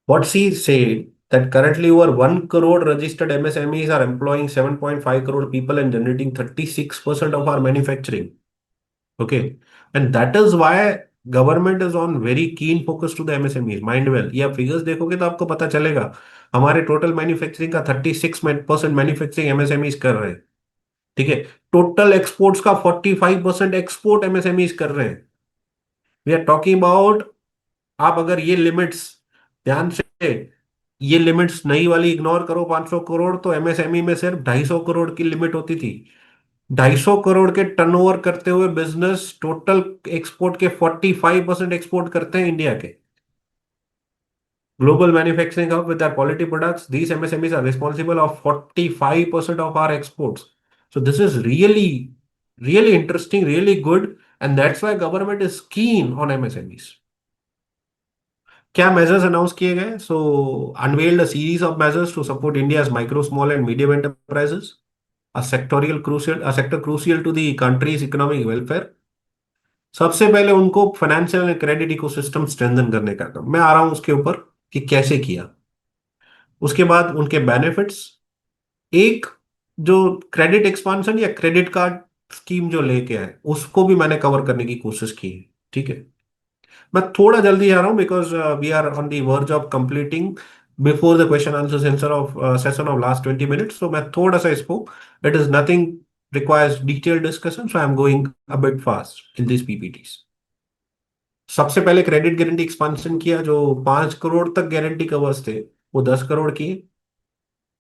What she said that currently over 1 crore registered MSMEs are employing 7.5 crore people and generating 36% of our manufacturing. Okay. And that is why government is on very keen focus to the MSMEs. Mind well, ये आप figures देखोगे तो आपको पता चलेगा हमारे total manufacturing का 36% manufacturing MSMEs कर रहे हैं। ठीक है, टोटल एक्सपोर्ट्स का 45% एक्सपोर्ट एमएसएमईज कर रहे हैं। वी आर टॉकिंग अबाउट, आप अगर ये लिमिट्स ध्यान से, ये लिमिट्स नई वाली इग्नोर करो 500 करोड़, तो एमएसएमई में सिर्फ 250 करोड़ की लिमिट होती थी। 250 करोड़ के टर्नओवर करते हुए बिजनेस टोटल एक्सपोर्ट के 45% एक्सपोर्ट करते हैं इंडिया के। Global manufacturing hub with our quality products, these MSMEs are responsible of 45% of our exports. So this is really interesting, really good, and that's why government is keen on MSMEs. क्या measures announce किए गए? So unveiled a series of measures to support India's micro small and medium enterprises, a sector crucial to the country's economic welfare. सबसे पहले उनको financial and credit ecosystem strengthen करने का काम, मैं आ रहा हूं उसके ऊपर कि कैसे किया। उसके बाद उनके बेनिफिट्स, एक जो क्रेडिट एक्सपांशन या क्रेडिट कार्ड स्कीम जो लेके आए उसको भी मैंने कवर करने की कोशिश की है। ठीक है, मैं थोड़ा जल्दी जा रहा हूँ because we are on the verge of completing before the question answer session of last 20 minutes. तो मैं थोड़ा सा इसको, it is nothing requires detail discussion, so I am going a bit fast in this PPTs. सबसे पहले credit guarantee expansion किया, जो 5 करोड़ तक गारंटी कवर्स थे वो 10 करोड़ किए।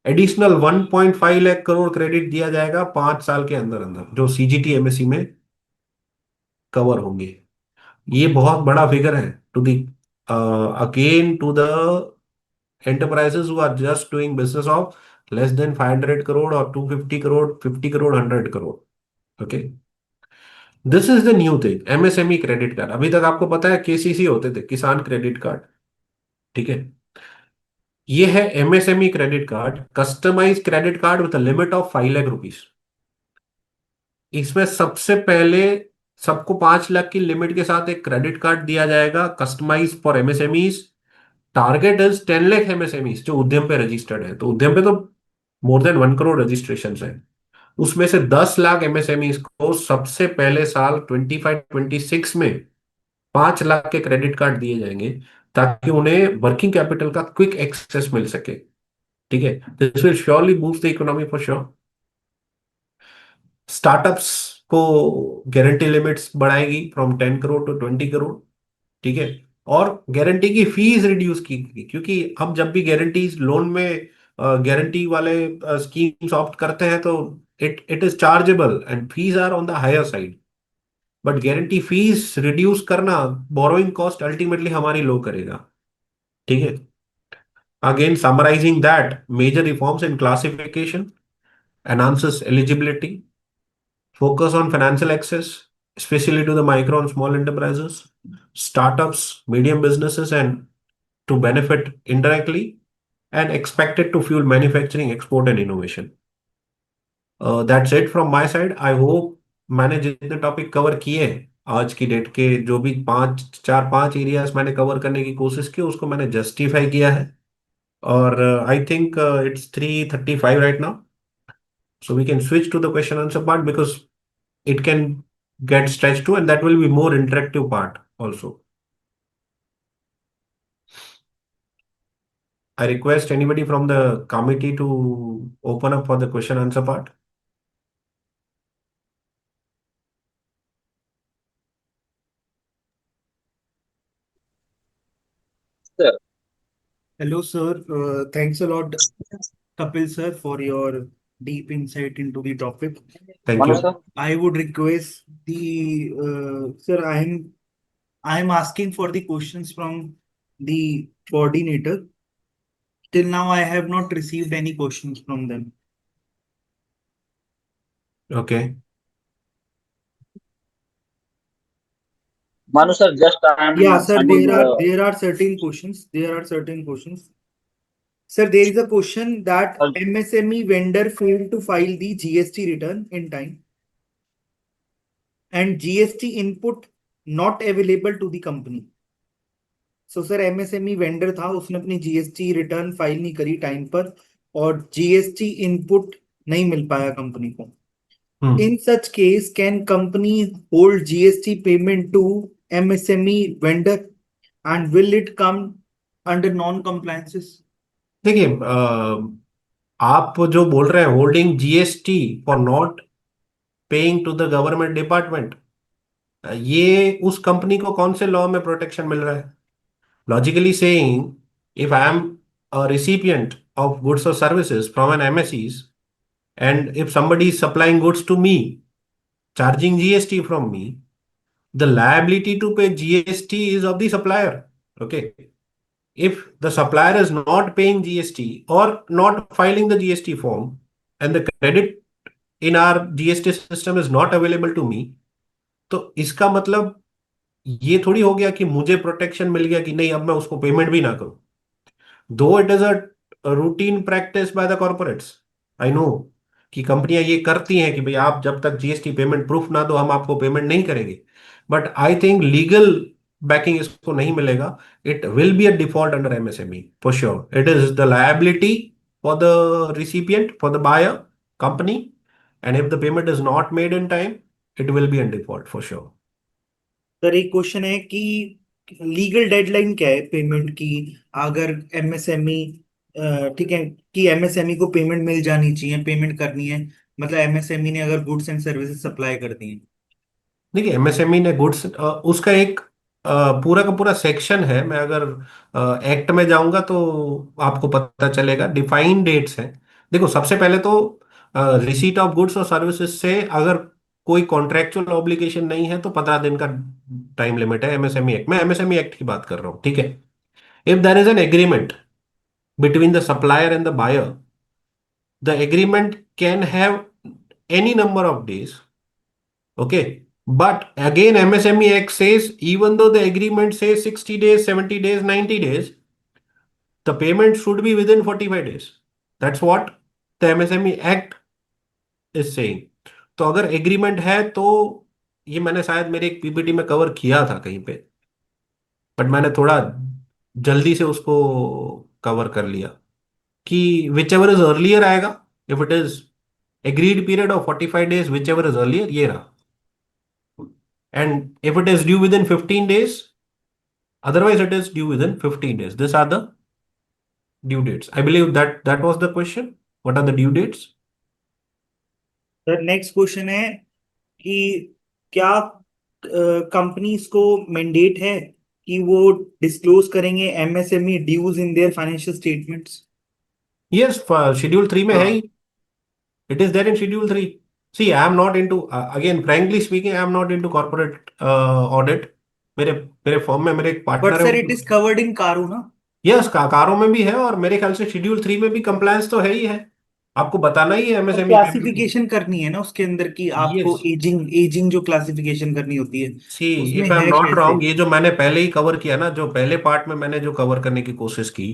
एडिशनल 1.5 लाख करोड़ क्रेडिट दिया जाएगा 5 साल के अंदर अंदर, जो सीजीटी एमएससी में कवर होंगे। ये बहुत बड़ा फिगर है to the again to the enterprises who are just doing business of less than 500 crore or 250 crore, 50 crore, 100 crore. Okay. This is the new thing, MSME credit card. अभी तक आपको पता है केसीसी होते थे, किसान क्रेडिट कार्ड। ठीक है, ये है MSME credit card, customise credit card with limit of 5 lakh rupees. इसमें सबसे पहले सबको 5 लाख की लिमिट के साथ एक क्रेडिट कार्ड दिया जाएगा, customise for MSMEs. Target is 10 lakh MSMEs जो उद्यम पे रजिस्टर्ड है, तो उद्यम पे तो मोर देन 1 करोड़ रजिस्ट्रेशन है। उसमें से 10 लाख एमएसएमईज को सबसे पहले साल 25-26 में 5 लाख के क्रेडिट कार्ड दिए जाएंगे ताकि उन्हें वर्किंग कैपिटल का क्विक एक्सेस मिल सके। ठीक है, this will surely boost the economy for sure. Startups को गारंटी लिमिट्स बढ़ाएगी फ्रॉम 10 करोड़ टू 20 करोड़। ठीक है, और गारंटी की फीस रिड्यूस की गई, क्योंकि हम जब भी गारंटीज लोन में गारंटी वाले स्कीम्स ऑप्ट करते हैं तो it is chargeable and fees are on the higher side, but guarantee fee reduce करना बोरोइंग कॉस्ट अल्टीमेटली हमारी लो करेगा। ठीक है, again summarising that major reforms in classification enhances eligibility, focus on financial access, especially to the micro and small enterprises, startups, medium businesses, and to benefit indirectly, and expected to fuel manufacturing, export, and innovation. That's it from my side. I hope मैंने जितने topic cover किए आज की date के, जो भी 5 areas मैंने cover करने की कोशिश की उसको मैंने जस्टिफाई किया है। और I think it's 3:35 right now, so we can switch to the question answer part because it can get stretched to, and that will be more interactive part also. I request anybody from the committee to open up for the question answer part. Sir, Hello, sir. Thanks a lot, Kapil sir, for your deep insight into the topic. Thank Manu you. sir, I would request the sir. I'm asking for the questions from the coordinator. Till now, I have not received any questions from them. Okay. Manu sir, just I Yeah, am sir. sending There are certain questions. There are certain questions. Sir, there is a question that uh, MSME vendor failed to file the GST return in time and GST input not available to the company. So sir MSME vendor था, उसने अपनी GST return file नहीं करी time पर और GST input नहीं मिल पाया company को. In such case, can company hold GST payment to MSME vendor and will it come under non-compliances? देखिए, आप जो बोल रहे हैं holding GST for not paying to the government department, ये उस कंपनी को कौन से लॉ में प्रोटेक्शन मिल रहा है? Logically saying, if I am a recipient of goods or services from an MSEs, and if somebody is supplying goods to me, charging GST from me, the liability to pay GST is of the supplier. Okay. If the supplier is not paying GST or not filing the GST form, and the credit in our GST system is not available to me, तो इसका मतलब ये थोड़ी हो गया कि मुझे protection मिल गया कि नहीं अब मैं उसको पेमेंट भी ना करूं. दो it is a routine practice by the corporates, I know कि कंपनियां ये करती हैं कि भाई आप जब तक जीएसटी पेमेंट प्रूफ ना दो हम आपको पेमेंट नहीं करेंगे. But I think legal backing इसको नहीं मिलेगा. It will be a default under MSME for sure. It is the liability for the recipient, for the buyer company, and if the payment is not made in time, it will be in default for sure. Sir एक question है कि legal deadline क्या है payment की अगर MSME, ठीक है कि एमएसएमई को पेमेंट मिल जानी चाहिए, पेमेंट करनी है, मतलब एमएसएमई ने अगर गुड्स एंड सर्विसेज सप्लाई कर दी है. देखिए, एमएसएमई ने गुड्स, उसका एक पूरा का पूरा सेक्शन है. मैं अगर एक्ट में जाऊंगा तो आपको पता चलेगा. डिफाइंड डेट्स हैं. देखो, सबसे पहले तो रिसीट ऑफ गुड्स और सर्विसेज से अगर कोई कॉन्ट्रेक्चुअल ऑब्लिगेशन नहीं है तो 15 दिन का टाइम लिमिट है एमएसएमई एक्ट में. एमएसएमई एक्ट की बात कर रहा हूँ, ठीक है. If there is an agreement between the supplier and the buyer, the agreement can have any number of days. Okay. But again, MSME Act says even though the agreement says 60 days, 70 days, 90 days, the payment should be within 45 days. That's what the MSME Act is saying. तो अगर agreement है तो ये मैंने शायद मेरे एक PPT में कवर किया था कहीं पे, बट मैंने थोड़ा जल्दी से उसको कवर कर लिया कि विच एवर इज अर्लियर आएगा. If it is agreed period of 45 days, which ever is earlier, ये रहा. And if it is due within 15 days, otherwise it is due within 15 days. These are the due dates. I believe that that was the question. What are the due dates? Sir next question है कि क्या companies को mandate है कि वो disclose करेंगे MSME dues in their financial statements. Yes, schedule 3 में है ही. It is there in schedule 3. See, I am not into, again, frankly speaking, I am not into corporate audit. मेरे मेरे फॉर्म में मेरे एक बट पार्टनर सर है. It is covered in कारू ना. Yes, कारों में भी है और मेरे ख्याल से शेड्यूल 3 में भी कंप्लायंस तो है ही है. आपको बताना ही है और एमएसएमई पेमेंट. क्लासिफिकेशन करनी है ना उसके अंदर की आपको यस. एजिंग एजिंग जो क्लासिफिकेशन करनी होती है सी, उसमें इफ आई एम है नॉट कैसे. रॉन्ग, ये जो मैंने पहले ही कवर किया ना, जो पहले पार्ट में मैंने जो कवर करने की कोशिश की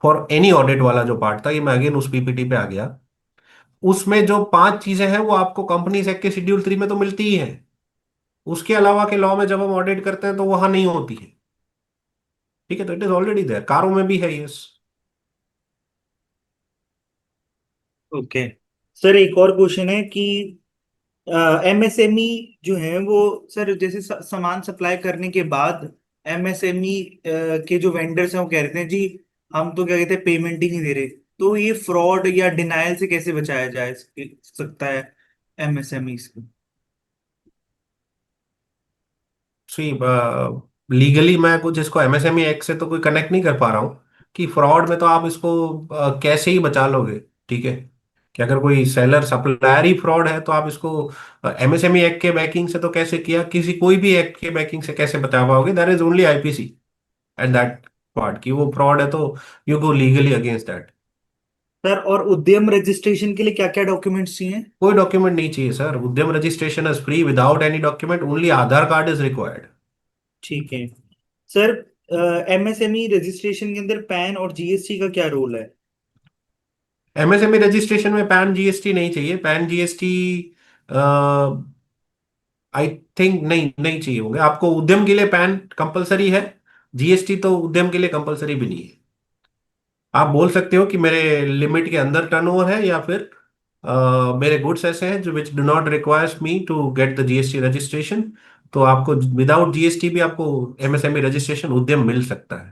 फॉर एनी ऑडिट वाला जो पार्ट था, ये मैं अगेन उस पीपीटी पे आ गया. उसमें जो 5 चीजें हैं वो आपको कंपनीज एक्ट के शेड्यूल 3 में तो मिलती ही है. उसके अलावा के लॉ में जब हम ऑडिट करते हैं तो वहां नहीं होती है. ठीक है, तो इट इज ऑलरेडी देयर. कारों में भी है. यस. ओके. सर एक और क्वेश्चन है कि एमएसएमई जो है वो, सर जैसे सामान सप्लाई करने के बाद एमएसएमई के जो वेंडर्स हैं वो कह रहे हैं जी हम तो क्या कहते हैं पेमेंट ही नहीं दे रहे। तो ये फ्रॉड या डिनायल से कैसे बचाया जाए सकता है एमएसएमई को? सी लीगली मैं कुछ इसको एमएसएमई एक्ट से तो कोई कनेक्ट नहीं कर पा रहा हूँ कि फ्रॉड में तो आप इसको कैसे ही बचा लोगे। ठीक है, कि अगर कोई सेलर सप्लायर ही फ्रॉड है तो आप इसको एमएसएमई एक्ट के बैकिंग से तो कैसे किया, किसी कोई भी एक्ट के बैकिंग से कैसे बचा पाओगे। There is only IPC at that part कि वो फ्रॉड है तो you go legally against that. Sir और उद्यम रजिस्ट्रेशन के लिए क्या क्या डॉक्यूमेंट्स चाहिए? कोई डॉक्यूमेंट नहीं चाहिए सर, उद्यम registration is free without any document, only Aadhaar card is required. ठीक है सर। एमएसएमई रजिस्ट्रेशन के अंदर पैन और जीएसटी का क्या रोल है? एमएसएमई रजिस्ट्रेशन में पैन जीएसटी नहीं चाहिए। पैन जीएसटी आई थिंक नहीं नहीं चाहिए होंगे आपको। उद्यम के लिए पैन कंपलसरी है, जीएसटी तो उद्यम के लिए कंपलसरी भी नहीं है। आप बोल सकते हो कि मेरे लिमिट के अंदर टर्नओवर है या फिर मेरे गुड्स ऐसे हैं जो which do not requires me to get the GST registration, तो आपको विदाउट जीएसटी भी आपको एमएसएमई रजिस्ट्रेशन उद्यम मिल सकता है।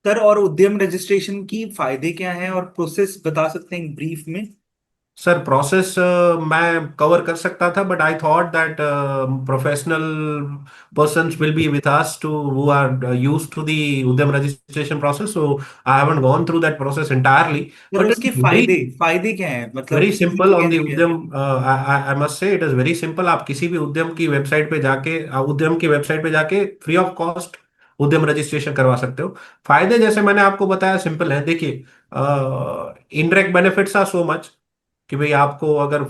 सर और उद्यम रजिस्ट्रेशन की फायदे क्या हैं और प्रोसेस बता सकते हैं ब्रीफ में? सर प्रोसेस मैं कवर कर सकता था but I thought that professional persons will be with us to who are used to the Udyam registration process, so I haven't gone through that process entirely, sir but उसके it's very फायदे फायदे क्या हैं, very मतलब simple on the कहने क्या? उद्यम। I must say it is very simple. आप किसी भी उद्यम की वेबसाइट पे जाके उद्यम की वेबसाइट पे जाके फ्री ऑफ कॉस्ट उद्यम रजिस्ट्रेशन करवा सकते हो। फायदे जैसे मैंने आपको बताया सिंपल है। देखिए, indirect benefits are so much कि भाई आपको अगर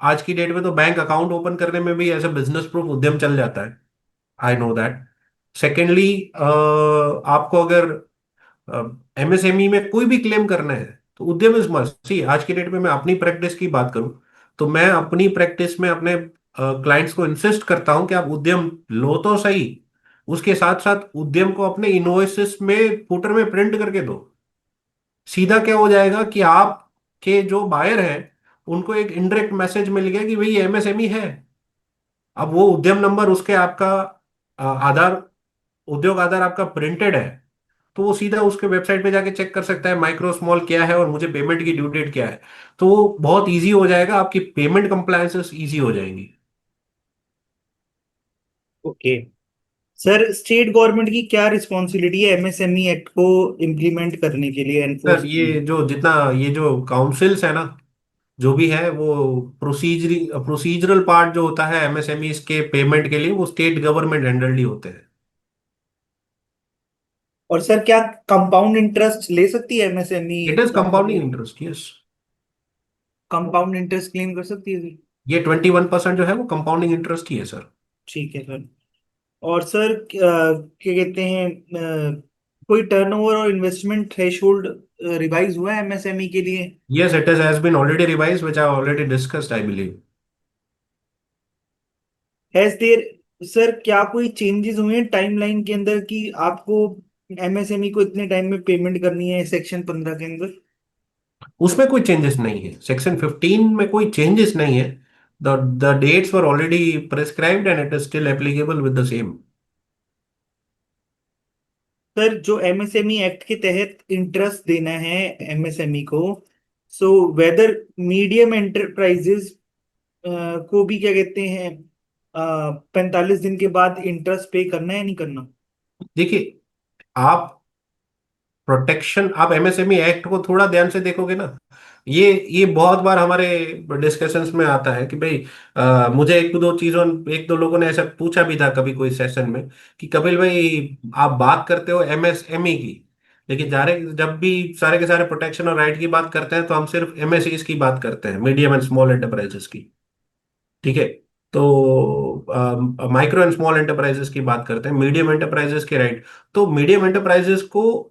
आज की डेट में तो बैंक अकाउंट ओपन करने में भी ऐसे बिजनेस प्रूफ उद्यम चल जाता है। I know that. सेकेंडली, आपको अगर एमएसएमई में कोई भी क्लेम करना है तो उद्यम इज मस्ट सी। आज की डेट में मैं अपनी प्रैक्टिस की बात करूं तो मैं अपनी प्रैक्टिस में अपने क्लाइंट्स को इंसिस्ट करता हूं कि आप उद्यम लो तो सही, उसके साथ साथ उद्यम को अपने इनवॉइसेस में फुटर में प्रिंट करके दो। सीधा क्या हो जाएगा कि आप के जो बायर हैं उनको एक इनडायरेक्ट मैसेज मिल गया कि भाई एमएसएमई है। अब वो उद्यम नंबर उसके आपका आधार, उद्योग आधार आपका प्रिंटेड है, तो वो सीधा उसके वेबसाइट पे जाके चेक कर सकता है माइक्रो स्मॉल क्या है और मुझे पेमेंट की ड्यू डेट क्या है। तो वो बहुत इजी हो जाएगा, आपकी पेमेंट कंप्लायंसेस इजी हो जाएंगी। ओके सर, स्टेट गवर्नमेंट की क्या रिस्पॉन्सिबिलिटी है एमएसएमई एक्ट को इम्प्लीमेंट करने के लिए, एनफोर्स सर करने ये जो जितना ये जो काउंसिल्स है ना, जो भी है वो प्रोसीजरल पार्ट जो होता है एमएसएमई के पेमेंट के लिए वो स्टेट गवर्नमेंट हैंडल्ड ही होते हैं। और सर क्या कंपाउंड इंटरेस्ट ले सकती है MSME? It is compounding interest, yes. Compound interest claim कर सकती है? ये 21% जो है वो कंपाउंडिंग इंटरेस्ट ही है सर। ठीक है सर। और सर क्या कहते हैं, कोई टर्नओवर और इन्वेस्टमेंट थ्रेशोल्ड रिवाइज हुआ है एमएसएमई के लिए? Yes, it is has been already revised which I already discussed I believe. Has there, sir क्या कोई चेंजेस हुए हैं टाइमलाइन के अंदर कि आपको एमएसएमई को इतने टाइम में पेमेंट करनी है सेक्शन 15 के अंदर? उसमें कोई चेंजेस नहीं है, सेक्शन 15 में कोई चेंजेस नहीं है। The dates were already prescribed and it is still applicable with the same. Sir जो एमएसएमई एक्ट के तहत इंटरेस्ट देना है एमएसएमई को, सो वेदर मीडियम एंटरप्राइजेस को भी क्या कहते हैं 45 दिन के बाद इंटरेस्ट पे करना है या नहीं करना? देखिए, आप प्रोटेक्शन, आप एमएसएमई एक्ट को थोड़ा ध्यान से देखोगे ना, ये बहुत बार हमारे डिस्कशंस में आता है कि भाई मुझे एक दो लोगों ने ऐसा पूछा भी था कभी कोई सेशन में कि कपिल भाई आप बात करते हो एमएसएमई की, लेकिन जब भी सारे के सारे प्रोटेक्शन और राइट की बात करते हैं तो हम सिर्फ एमएसईज की बात करते हैं, मीडियम एंड स्मॉल एंटरप्राइजेस की। ठीक है, तो माइक्रो एंड स्मॉल एंटरप्राइजेस की बात करते हैं, मीडियम एंटरप्राइजेस के राइट। तो मीडियम एंटरप्राइजेस को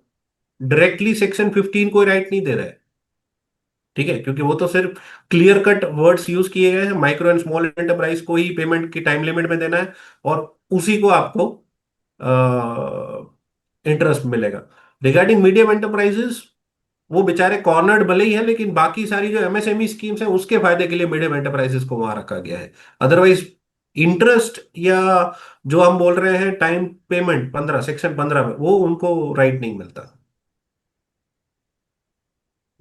डायरेक्टली सेक्शन 15 कोई राइट नहीं दे रहा है। ठीक है, क्योंकि वो तो सिर्फ क्लियर कट वर्ड्स यूज किए गए हैं, माइक्रो एंड स्मॉल एंटरप्राइज को ही पेमेंट की टाइम लिमिट में देना है और उसी को आपको इंटरेस्ट मिलेगा। रिगार्डिंग मीडियम एंटरप्राइजेस, वो बेचारे कॉर्नर्ड भले ही है, लेकिन बाकी सारी जो एमएसएमई स्कीम्स हैं उसके फायदे के लिए मीडियम एंटरप्राइजेस को वहां रखा गया है। अदरवाइज इंटरेस्ट या जो हम बोल रहे हैं टाइम पेमेंट 15 सेक्शन 15 में, वो उनको राइट नहीं मिलता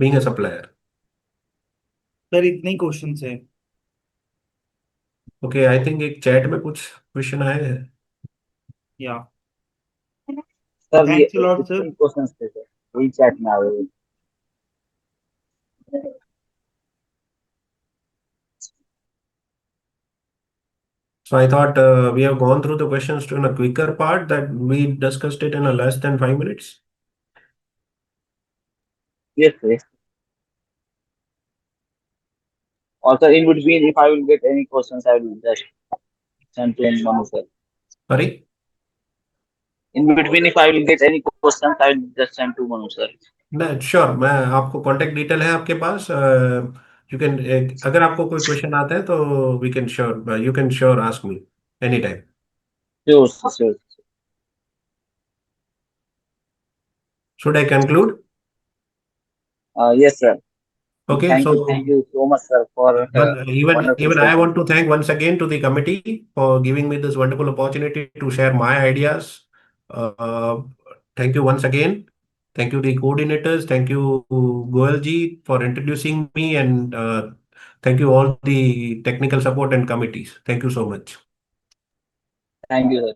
बीइंग अ सप्लायर। सर इतने ही क्वेश्चन है। ओके, आई थिंक एक चैट में कुछ क्वेश्चन आए हैं। या सर ये थैंक्स अ लॉट सर। इतने क्वेश्चंस थे सर, वही चैट में आ गए। So I thought we have gone through the questions to in a quicker part, that we discussed it in a less than 5 minutes. Yes, yes. Also, in between, if I will get any questions, I will just send to Manu sir. Sorry? In between, if I will get any questions, I will just send to Manu sir. नहीं, sure, मैं आपको contact detail है आपके पास, you can, अगर आपको कोई question आता है तो we can sure, you can sure ask me any time. Sure, sure. Should I conclude? Yes, sir. Okay, Thank so you so much, sir, for wonderful even I session. want to thank once again to the committee for giving me this wonderful opportunity to share my ideas. Uh, Thank you once again. Thank you the coordinators. Thank you Goel ji for introducing me, and thank you all the technical support and committees. Thank you so much. Thank you, sir.